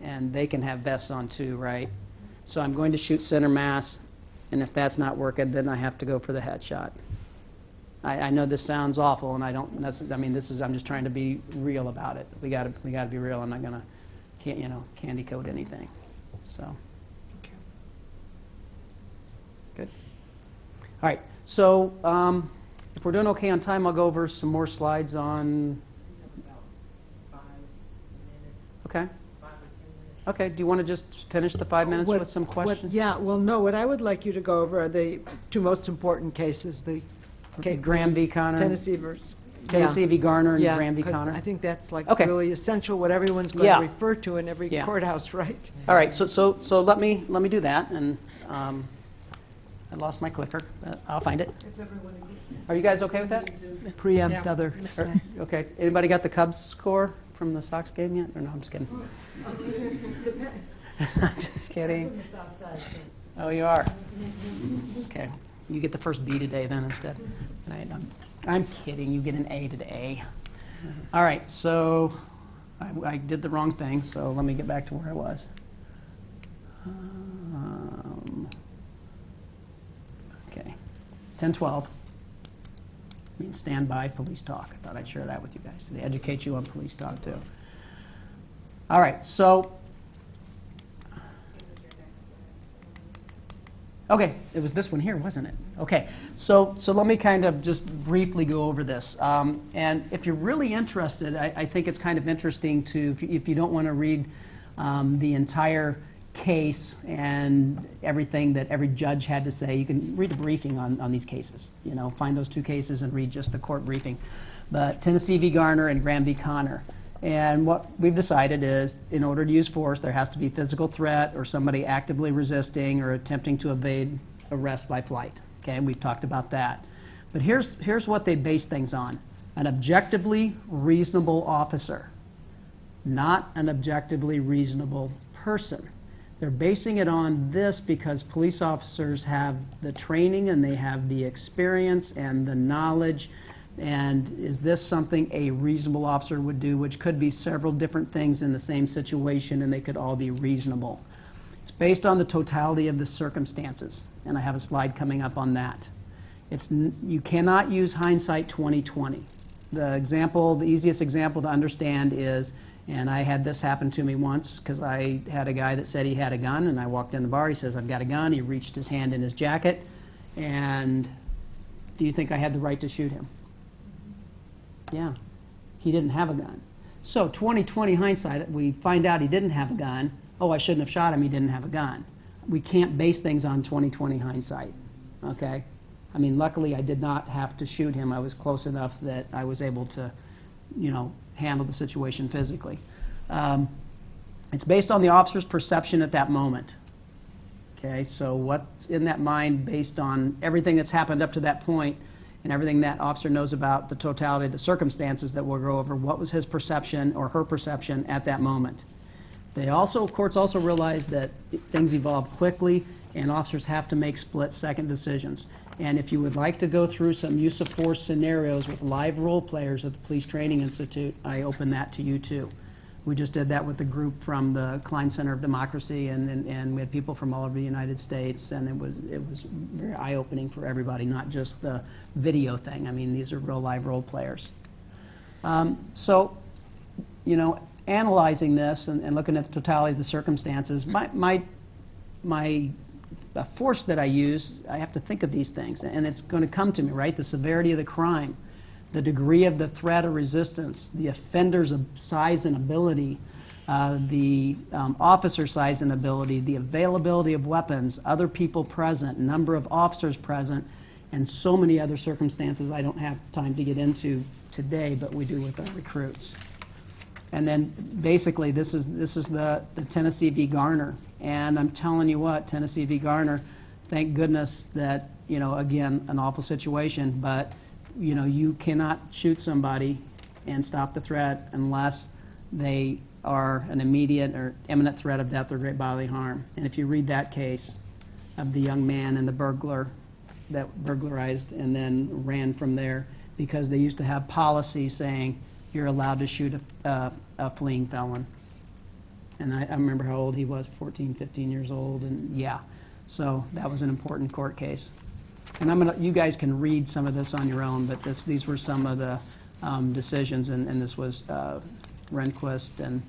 Speaker 7: and they can have vests on too, right? So I'm going to shoot center mass, and if that's not working, then I have to go for the headshot. I know this sounds awful, and I'm just trying to be real about it. We got to be real. I'm not gonna, candy coat anything. So. Good. All right. So if we're doing okay on time, I'll go over some more slides on. Okay. Okay, do you want to just finish the 5 minutes with some questions?
Speaker 6: No, what I would like you to go over are the two most important cases, the
Speaker 7: Graham v. Connor.
Speaker 6: Tennessee versus...
Speaker 7: Tennessee v. Garner and
Speaker 6: Yeah,
Speaker 7: Graham v.
Speaker 6: 'cause
Speaker 7: Connor.
Speaker 6: I think that's like
Speaker 7: Okay.
Speaker 6: really essential, what everyone's going
Speaker 7: Yeah.
Speaker 6: to refer to in every
Speaker 7: Yeah.
Speaker 6: courthouse, right?
Speaker 7: All right, so let me do that, and I lost my clicker, but I'll find it. Are you guys okay with that?
Speaker 6: Preempt other...
Speaker 7: Okay, anybody got the Cubs score from the Sox game yet? Or no, I'm just kidding. I'm just kidding. Oh, you are? Okay, you get the first B today then instead. Right, I'm kidding, you get an A today. All right, so I did the wrong thing, so let me get back to where I was. Okay, 10:12 means stand by police talk. I thought I'd share that with you guys to educate you on police talk too. All right, so okay, it was this one here, wasn't it? Okay, so let me kind of just briefly go over this. And if you're really interested, I think it's kind of interesting to, if you don't want to read the entire case and everything that every judge had to say, you can read a briefing on these cases. Find those two cases and read just the court briefing. But Tennessee v. Garner and Graham v. Connor. And what we've decided is, in order to use force, there has to be physical threat or somebody actively resisting or attempting to evade arrest by flight. Okay, we've talked about that. But here's what they base things on. An objectively reasonable officer, not an objectively reasonable person. They're basing it on this because police officers have the training and they have the experience and the knowledge. And is this something a reasonable officer would do, which could be several different things in the same situation, and they could all be reasonable. It's based on the totality of the circumstances, and I have a slide coming up on that. You cannot use hindsight 20/20. The easiest example to understand is, and I had this happen to me once because I had a guy that said he had a gun, and I walked in the bar, he says, "I've got a gun." He reached his hand in his jacket, and do you think I had the right to shoot him? Yeah, he didn't have a gun. So 20/20 hindsight, we find out he didn't have a gun. Oh, I shouldn't have shot him, he didn't have a gun. we can't base things on 20/20 hindsight, okay? I mean, luckily, I did not have to shoot him. I was close enough that I was able to, handle the situation physically. It's based on the officer's perception at that moment. Okay, so what's in that mind based on everything that's happened up to that point and everything that officer knows about the totality of the circumstances that we'll go over, what was his perception or her perception at that moment? Courts also realize that things evolve quickly and officers have to make split-second decisions. And if you would like to go through some use of force scenarios with live role players at the Police Training Institute, I open that to you too. We just did that with the group from the Klein Center of Democracy, and we had people from all over the United States, and it was very eye-opening for everybody, not just the video thing. I mean, these are real live role players. So, analyzing this and looking at the totality of the circumstances, my force that I use, I have to think of these things, and it's going to come to me, right? The severity of the crime, the degree of the threat or resistance, the offender's size and ability, the officer size and ability, the availability of weapons, other people present, number of officers present, and so many other circumstances I don't have time to get into today, but we do with our recruits. And then basically this is the Tennessee v. Garner. And I'm telling you what, Tennessee v. Garner, thank goodness that, again, an awful situation, but you cannot shoot somebody and stop the threat unless they are an immediate or imminent threat of death or great bodily harm. And if you read that case of the young man and the burglar that burglarized and then ran from there because they used to have policy saying you're allowed to shoot a fleeing felon. And I remember how old he was, 14, 15 years old, and yeah. So that was an important court case. And you guys can read some of this on your own, but these were some of the decisions, and this was Rehnquist, and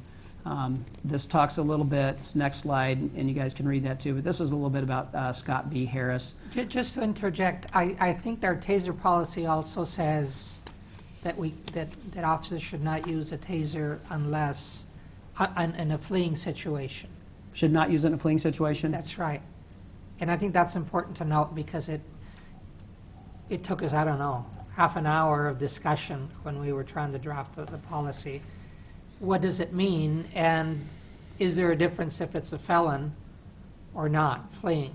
Speaker 7: this talks a little bit, next slide, and you guys can read that too, but this is a little bit about Scott B. Harris.
Speaker 3: Just to interject, I think our taser policy also says that that officers should not use a taser unless in a fleeing situation.
Speaker 7: Should not use it in a fleeing situation?
Speaker 3: That's right. And I think that's important to note because it took us, I don't know, half an hour of discussion when we were trying to draft the policy. What does it mean, and is there a difference if it's a felon or not, fleeing?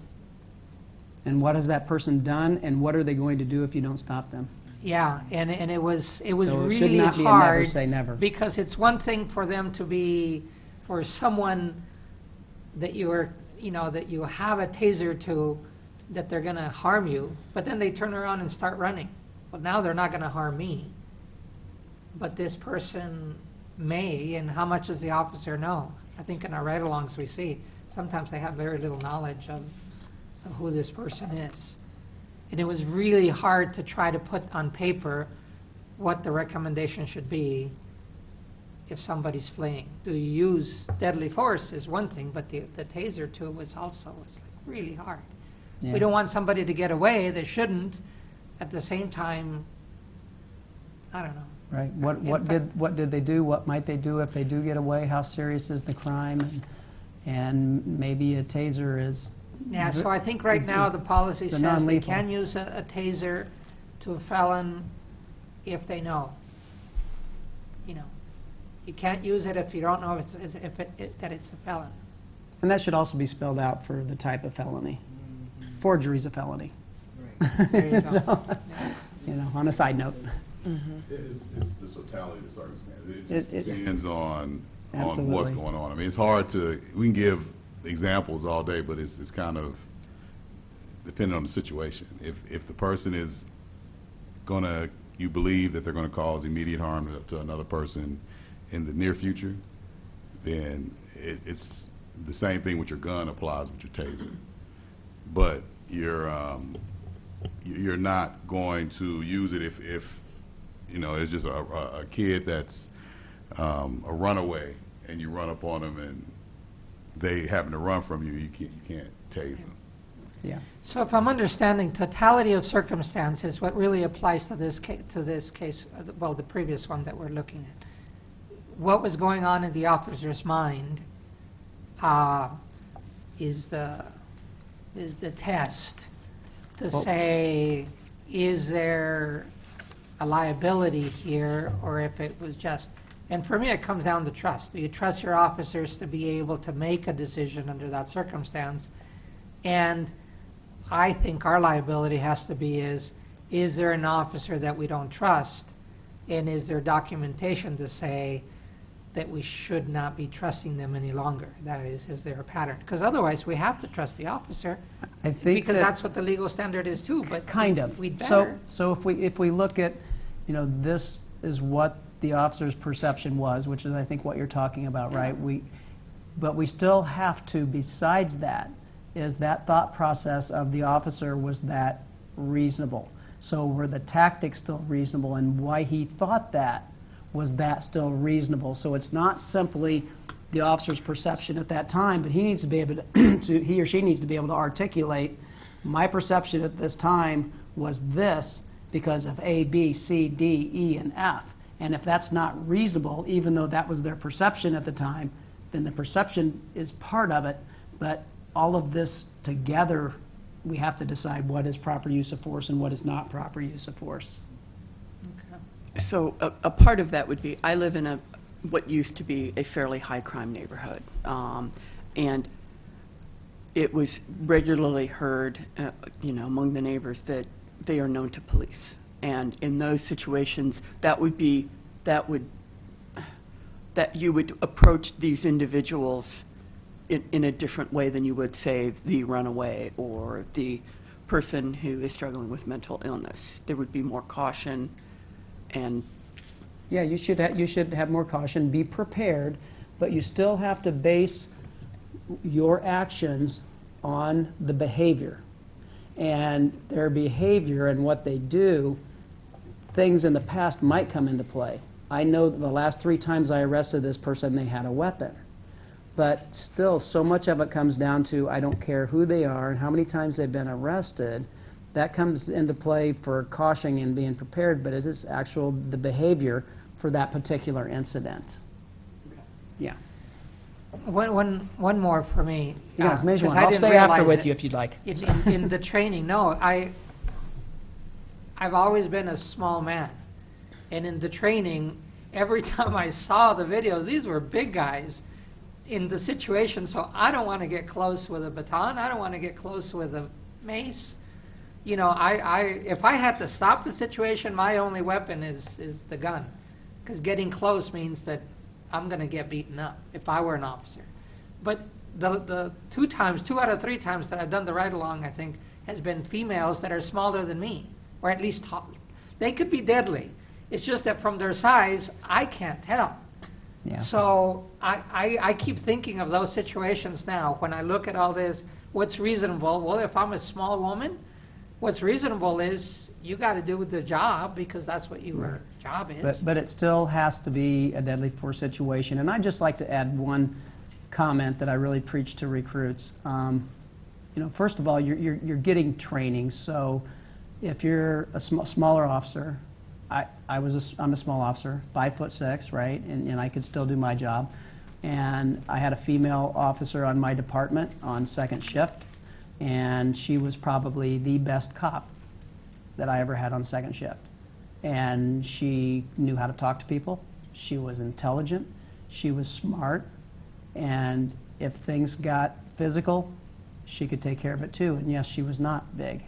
Speaker 7: And what has that person done, and what are they going to do if you don't stop them?
Speaker 3: Yeah, and it was
Speaker 7: So it
Speaker 3: really
Speaker 7: should not be a
Speaker 3: hard
Speaker 7: never say never.
Speaker 3: because it's one thing for them to be, for someone that you are, that you have a taser to, that they're going to harm you, but then they turn around and start running. Well, now they're not going to harm me, but this person may, and how much does the officer know? I think in our ride-alongs we see, sometimes they have very little knowledge of who this person is. And it was really hard to try to put on paper what the recommendation should be if somebody's fleeing. Do you use deadly force is one thing, but the taser too was really hard.
Speaker 7: Yeah.
Speaker 3: We don't want somebody to get away, they shouldn't. At the same time, I don't know.
Speaker 7: Right. What did they do? What might they do if they do get away? How serious is the crime? And maybe a taser is...
Speaker 3: Yeah, so I think right now the policy
Speaker 7: it's a
Speaker 3: says they
Speaker 7: non-lethal.
Speaker 3: can use a taser to a felon if they know. You can't use it if you don't know that it's a felon.
Speaker 7: And that should also be spelled out for the type of felony. Forgery is a felony.
Speaker 3: There you go.
Speaker 7: On a side note.
Speaker 5: It's the totality of the circumstances. It
Speaker 7: It-
Speaker 5: just depends on what's
Speaker 7: Absolutely.
Speaker 5: going on. I mean, it's hard to, we can give examples all day, but it's kind of depending on the situation. If the person is you believe that they're gonna cause immediate harm to another person in the near future, then it's the same thing with your gun applies with your taser. But you're not going to use it if it's just a kid that's a runaway and you run up on them and they happen to run from you, you can't tase them.
Speaker 7: Yeah.
Speaker 3: So if I'm understanding, totality of circumstances, what really applies to this case, well, the previous one that we're looking at. What was going on in the officer's mind is the is the test to say, is there a liability here, or if it was just, and for me, it comes down to trust. Do you trust your officers to be able to make a decision under that circumstance? And I think our liability has to be is there an officer that we don't trust? And is there documentation to say that we should not be trusting them any longer? That is there a pattern? Because otherwise, we have to trust the officer,
Speaker 7: I think
Speaker 3: because
Speaker 7: that-
Speaker 3: that's what the legal standard is too, but
Speaker 7: Kind of.
Speaker 3: we'd
Speaker 7: So,
Speaker 3: better.
Speaker 7: so if we look at, this is what the officer's perception was, which is, I think, what you're talking about, right? But we still have to, besides that, is that thought process of the officer, was that reasonable? So were the tactics still reasonable, and why he thought that, was that still reasonable? So it's not simply the officer's perception at that time, but he needs to be able to, he or she needs to be able to articulate, my perception at this time was this because of A, B, C, D, E, and F. And if that's not reasonable, even though that was their perception at the time, then the perception is part of it, but all of this together, we have to decide what is proper use of force and what is not proper use of force.
Speaker 9: So a part of that would be, I live in what used to be a fairly high-crime neighborhood. And it was regularly heard, among the neighbors that they are known to police. And in those situations, that you would approach these individuals in a different way than you would, say, the runaway or the person who is struggling with mental illness. There would be more caution and
Speaker 7: Yeah, you should have more caution, be prepared, but you still have to base your actions on the behavior. And their behavior and what they do, things in the past might come into play. I know the last 3 times I arrested this person, they had a weapon. But still, so much of it comes down to, I don't care who they are and how many times they've been arrested. That comes into play for caution and being prepared, but it is the behavior for that particular incident. Yeah.
Speaker 3: One more for me.
Speaker 7: You guys, measure
Speaker 3: 'cause
Speaker 7: one.
Speaker 3: I
Speaker 7: I'll
Speaker 3: didn't
Speaker 7: stay after
Speaker 3: realize
Speaker 7: with
Speaker 3: it.
Speaker 7: you if you'd like.
Speaker 3: In the training, no, I've always been a small man. And in the training, every time I saw the videos, these were big guys in the situation, so I don't want to get close with a baton. I don't want to get close with a mace. If I had to stop the situation, my only weapon is the gun. Because getting close means that I'm going to get beaten up if I were an officer. But the 2 out of 3 times that I've done the ride-along, I think, has been females that are smaller than me, or at least tall. They could be deadly. It's just that from their size, I can't tell.
Speaker 7: Yeah.
Speaker 3: So I keep thinking of those situations now. When I look at all this, what's reasonable? Well, if I'm a small woman, what's reasonable is you got to do the job because that's what your job is.
Speaker 7: But it still has to be a deadly force situation. And I'd just like to add one comment that I really preach to recruits. First of all, you're getting training. So if you're a smaller officer, I'm a small officer, 5'6", right? And I could still do my job. And I had a female officer on my department on second shift, and she was probably the best cop that I ever had on second shift. And she knew how to talk to people. She was intelligent. She was smart. And if things got physical, she could take care of it too. And yes, she was not big.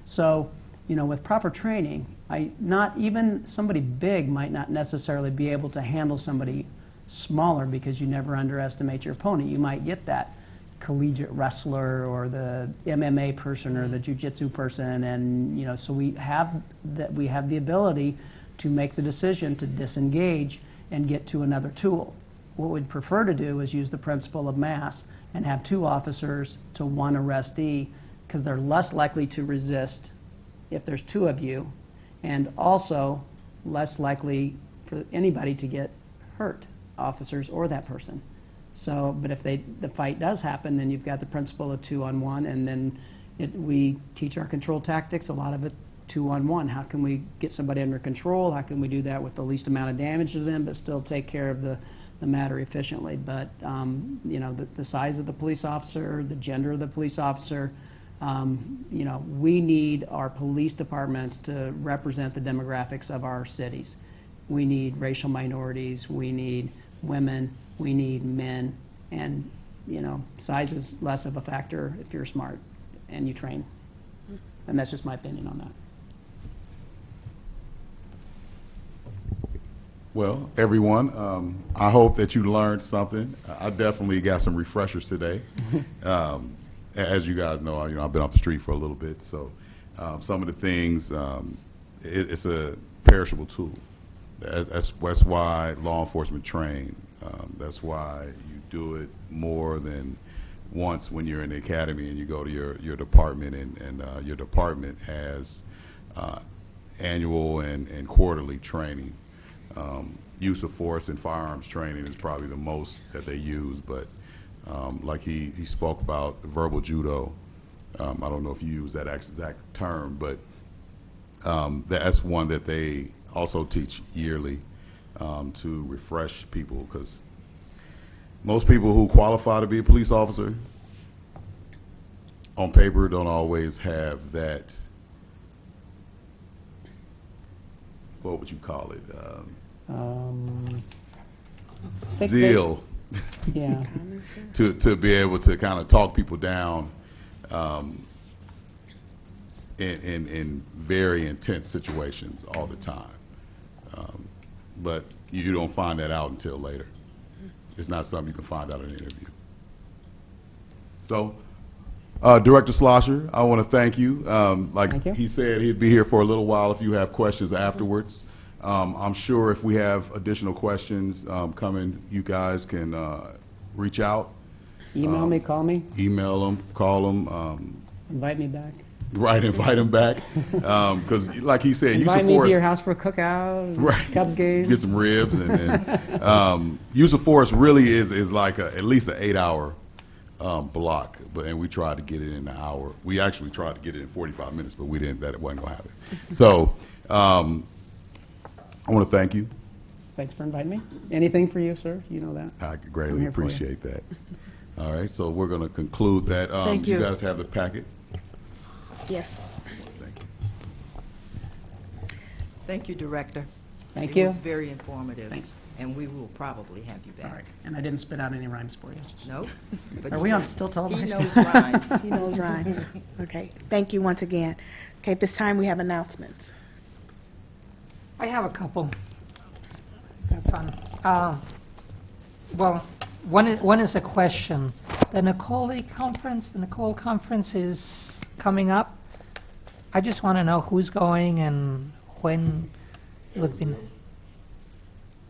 Speaker 7: So, with proper training, not even somebody big might not necessarily be able to handle somebody smaller because you never underestimate your opponent. You might get that collegiate wrestler or the MMA person or the jiu-jitsu person, and so we have the ability to make the decision to disengage and get to another tool. What we'd prefer to do is use the principle of mass and have 2 officers to 1 arrestee, because they're less likely to resist if there's 2 of you, and also less likely for anybody to get hurt, officers or that person. So, but if the fight does happen, then you've got the principle of 2-on-1, and then we teach our control tactics, a lot of it 2-on-1. How can we get somebody under control? How can we do that with the least amount of damage to them, but still take care of the matter efficiently? But, the size of the police officer, the gender of the police officer, You know, we need our police departments to represent the demographics of our cities. We need racial minorities, we need women, we need men, and, you know, size is less of a factor if you're smart and you train. And that's just my opinion on that.
Speaker 5: Well, everyone, I hope that you learned something. I definitely got some refreshers today. As you guys know, I've been off the street for a little bit, so some of the things, it's a perishable tool. That's why law enforcement train. That's why you do it more than once when you're in the academy and you go to your department, and your department has annual and quarterly training. Use of force and firearms training is probably the most that they use, but like he spoke about verbal judo. I don't know if you use that exact term, but that's one that they also teach yearly to refresh people, because most people who qualify to be a police officer on paper don't always have that, what would you call it,
Speaker 7: Think
Speaker 5: zeal
Speaker 7: Yeah.
Speaker 5: to be able to kind of talk people down in very intense situations all the time. But you don't find that out until later. It's not something you can find out in an interview. So, Director Slosher, I want to thank you.
Speaker 7: Thank you.
Speaker 5: He said he'd be here for a little while if you have questions afterwards. I'm sure if we have additional questions coming, you guys can reach out,
Speaker 7: Email me, call me,
Speaker 5: email them, call them,
Speaker 7: invite me back.
Speaker 5: right, invite them back. Because like he said, use
Speaker 7: Invite
Speaker 5: of
Speaker 7: me to
Speaker 5: force.
Speaker 7: your house for a cookout,
Speaker 5: Right.
Speaker 7: Cubs game.
Speaker 5: Get some ribs, and use of force really is like at least an 8-hour block, and we tried to get it in an hour. We actually tried to get it in 45 minutes, but we didn't. That it wasn't going to happen. So I want to thank you.
Speaker 7: Thanks for inviting me. Anything for you, sir? You know that.
Speaker 5: I
Speaker 7: I'm
Speaker 5: greatly
Speaker 7: here for you.
Speaker 5: appreciate that. All right, so we're going to conclude that.
Speaker 6: Thank you.
Speaker 5: You guys have the packet.
Speaker 1: Yes.
Speaker 5: Thank you.
Speaker 8: Thank you, Director.
Speaker 7: Thank
Speaker 8: It
Speaker 7: you.
Speaker 8: was very informative.
Speaker 7: Thanks.
Speaker 8: And we will probably have you
Speaker 7: All right.
Speaker 8: back.
Speaker 7: And I didn't spit out any rhymes for you.
Speaker 8: No? but
Speaker 7: Are
Speaker 8: he
Speaker 7: we on
Speaker 8: knows-
Speaker 7: still
Speaker 8: He
Speaker 7: televised?
Speaker 8: knows rhymes.
Speaker 1: He knows rhymes. Okay, thank you once again. Okay, at this time, we have announcements.
Speaker 3: I have a couple. That's on. Well, one is a question. The Nicole conference is coming up. I just want to know who's going and when it would be.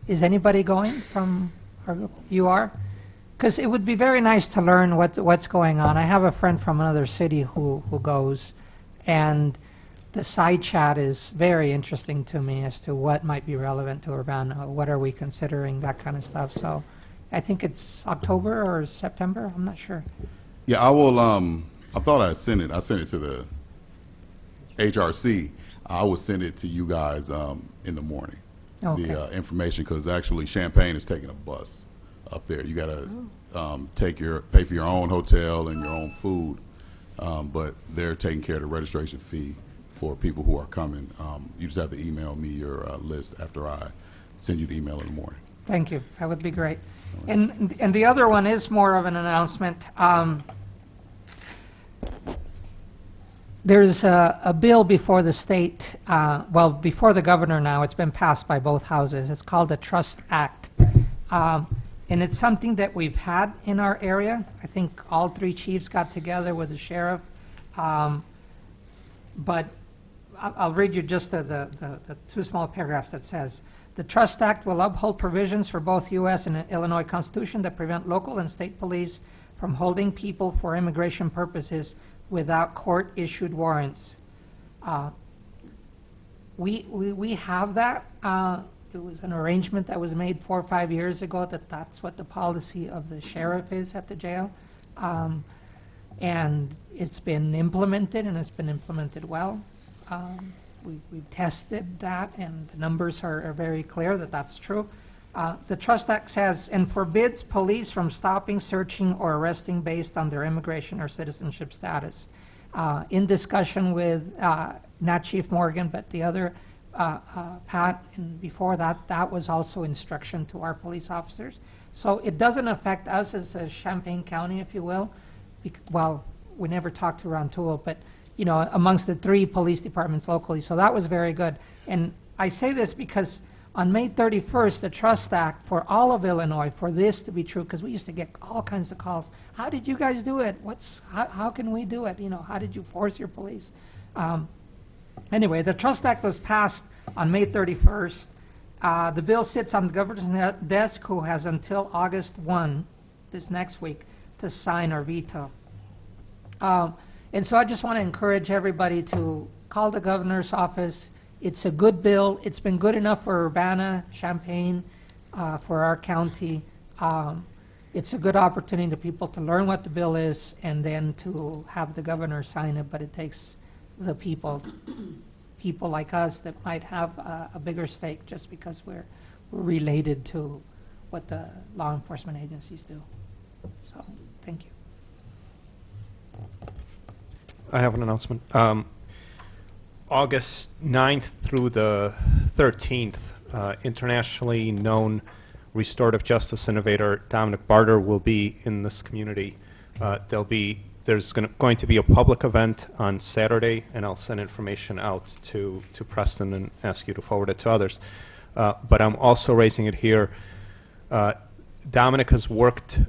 Speaker 3: Is anybody going from our group? You are? Because it would be very nice to learn what's going on. I have a friend from another city who goes, and the side chat is very interesting to me as to what might be relevant to Urbana, what are we considering, that kind of stuff. So I think it's October or September, I'm not sure.
Speaker 5: Yeah, I will. I thought I sent it. I sent it to the HRC. I will send it to you guys in the morning.
Speaker 3: Okay.
Speaker 5: The information, because actually Champaign is taking a bus up there. You got to pay for your own hotel and your own food, but they're taking care of the registration fee for people who are coming. You just have to email me your list after I send you the email in the morning.
Speaker 3: Thank you, that would be great. And the other one is more of an announcement. There's a bill before the state, before the governor now. It's been passed by both houses. It's called the Trust Act. And it's something that we've had in our area. I think all three chiefs got together with the sheriff. But I'll read you just the two small paragraphs that says, the Trust Act will uphold provisions for both U.S. and Illinois Constitution that prevent local and state police from holding people for immigration purposes without court-issued warrants. We have that. It was an arrangement that was made 4 or 5 years ago that's what the policy of the sheriff is at the jail. And it's been implemented, and it's been implemented well. We've tested that, and the numbers are very clear that that's true. The Trust Act says, and forbids police from stopping, searching, or arresting based on their immigration or citizenship status. in discussion with, not Chief Morgan, but the other, Pat, and before that, that was also instruction to our police officers. So it doesn't affect us as a Champaign County, if you will. Well, we never talked to Rantoul, but, you know, amongst the 3 police departments locally. So that was very good. And I say this because on May 31st, the Trust Act for all of Illinois, for this to be true, because we used to get all kinds of calls. How did you guys do it? How can we do it? You know, how did you force your police? Anyway, the Trust Act was passed on May 31st. The bill sits on the governor's desk, who has until August 1, this next week, to sign or veto. And so I just want to encourage everybody to call the governor's office. It's a good bill. It's been good enough for Urbana, Champaign, for our county. It's a good opportunity to people to learn what the bill is and then to have the governor sign it, but it takes the people like us that might have a bigger stake just because we're related to what the law enforcement agencies do. So, thank you.
Speaker 4: I have an announcement. August 9th through the 13th, internationally known restorative justice innovator Dominic Barter will be in this community. There's going to be a public event on Saturday, and I'll send information out to Preston and ask you to forward it to others. But I'm also raising it here. Dominic has worked,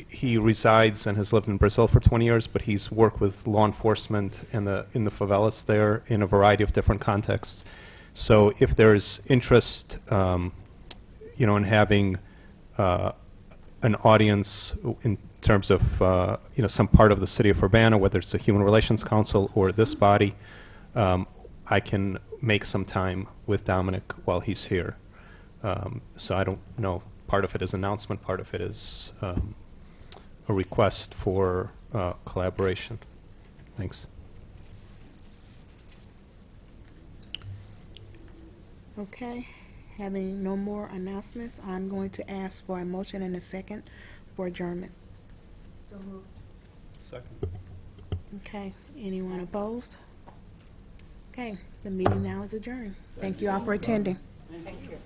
Speaker 4: he resides and has lived in Brazil for 20 years, but he's worked with law enforcement in the favelas there in a variety of different contexts. So if there's interest, you know, in having an audience in terms of, you know, some part of the city of Urbana, whether it's the Human Relations Council or this body, I can make some time with Dominic while he's here. So I don't know, part of it is announcement, part of it is a request for collaboration. Thanks.
Speaker 1: Okay, having no more announcements, I'm going to ask for a motion and a second for adjournment.
Speaker 6: So moved.
Speaker 4: Second.
Speaker 1: Okay, anyone opposed? Okay, the meeting now is adjourned. Thank you all for attending.
Speaker 8: Thank you.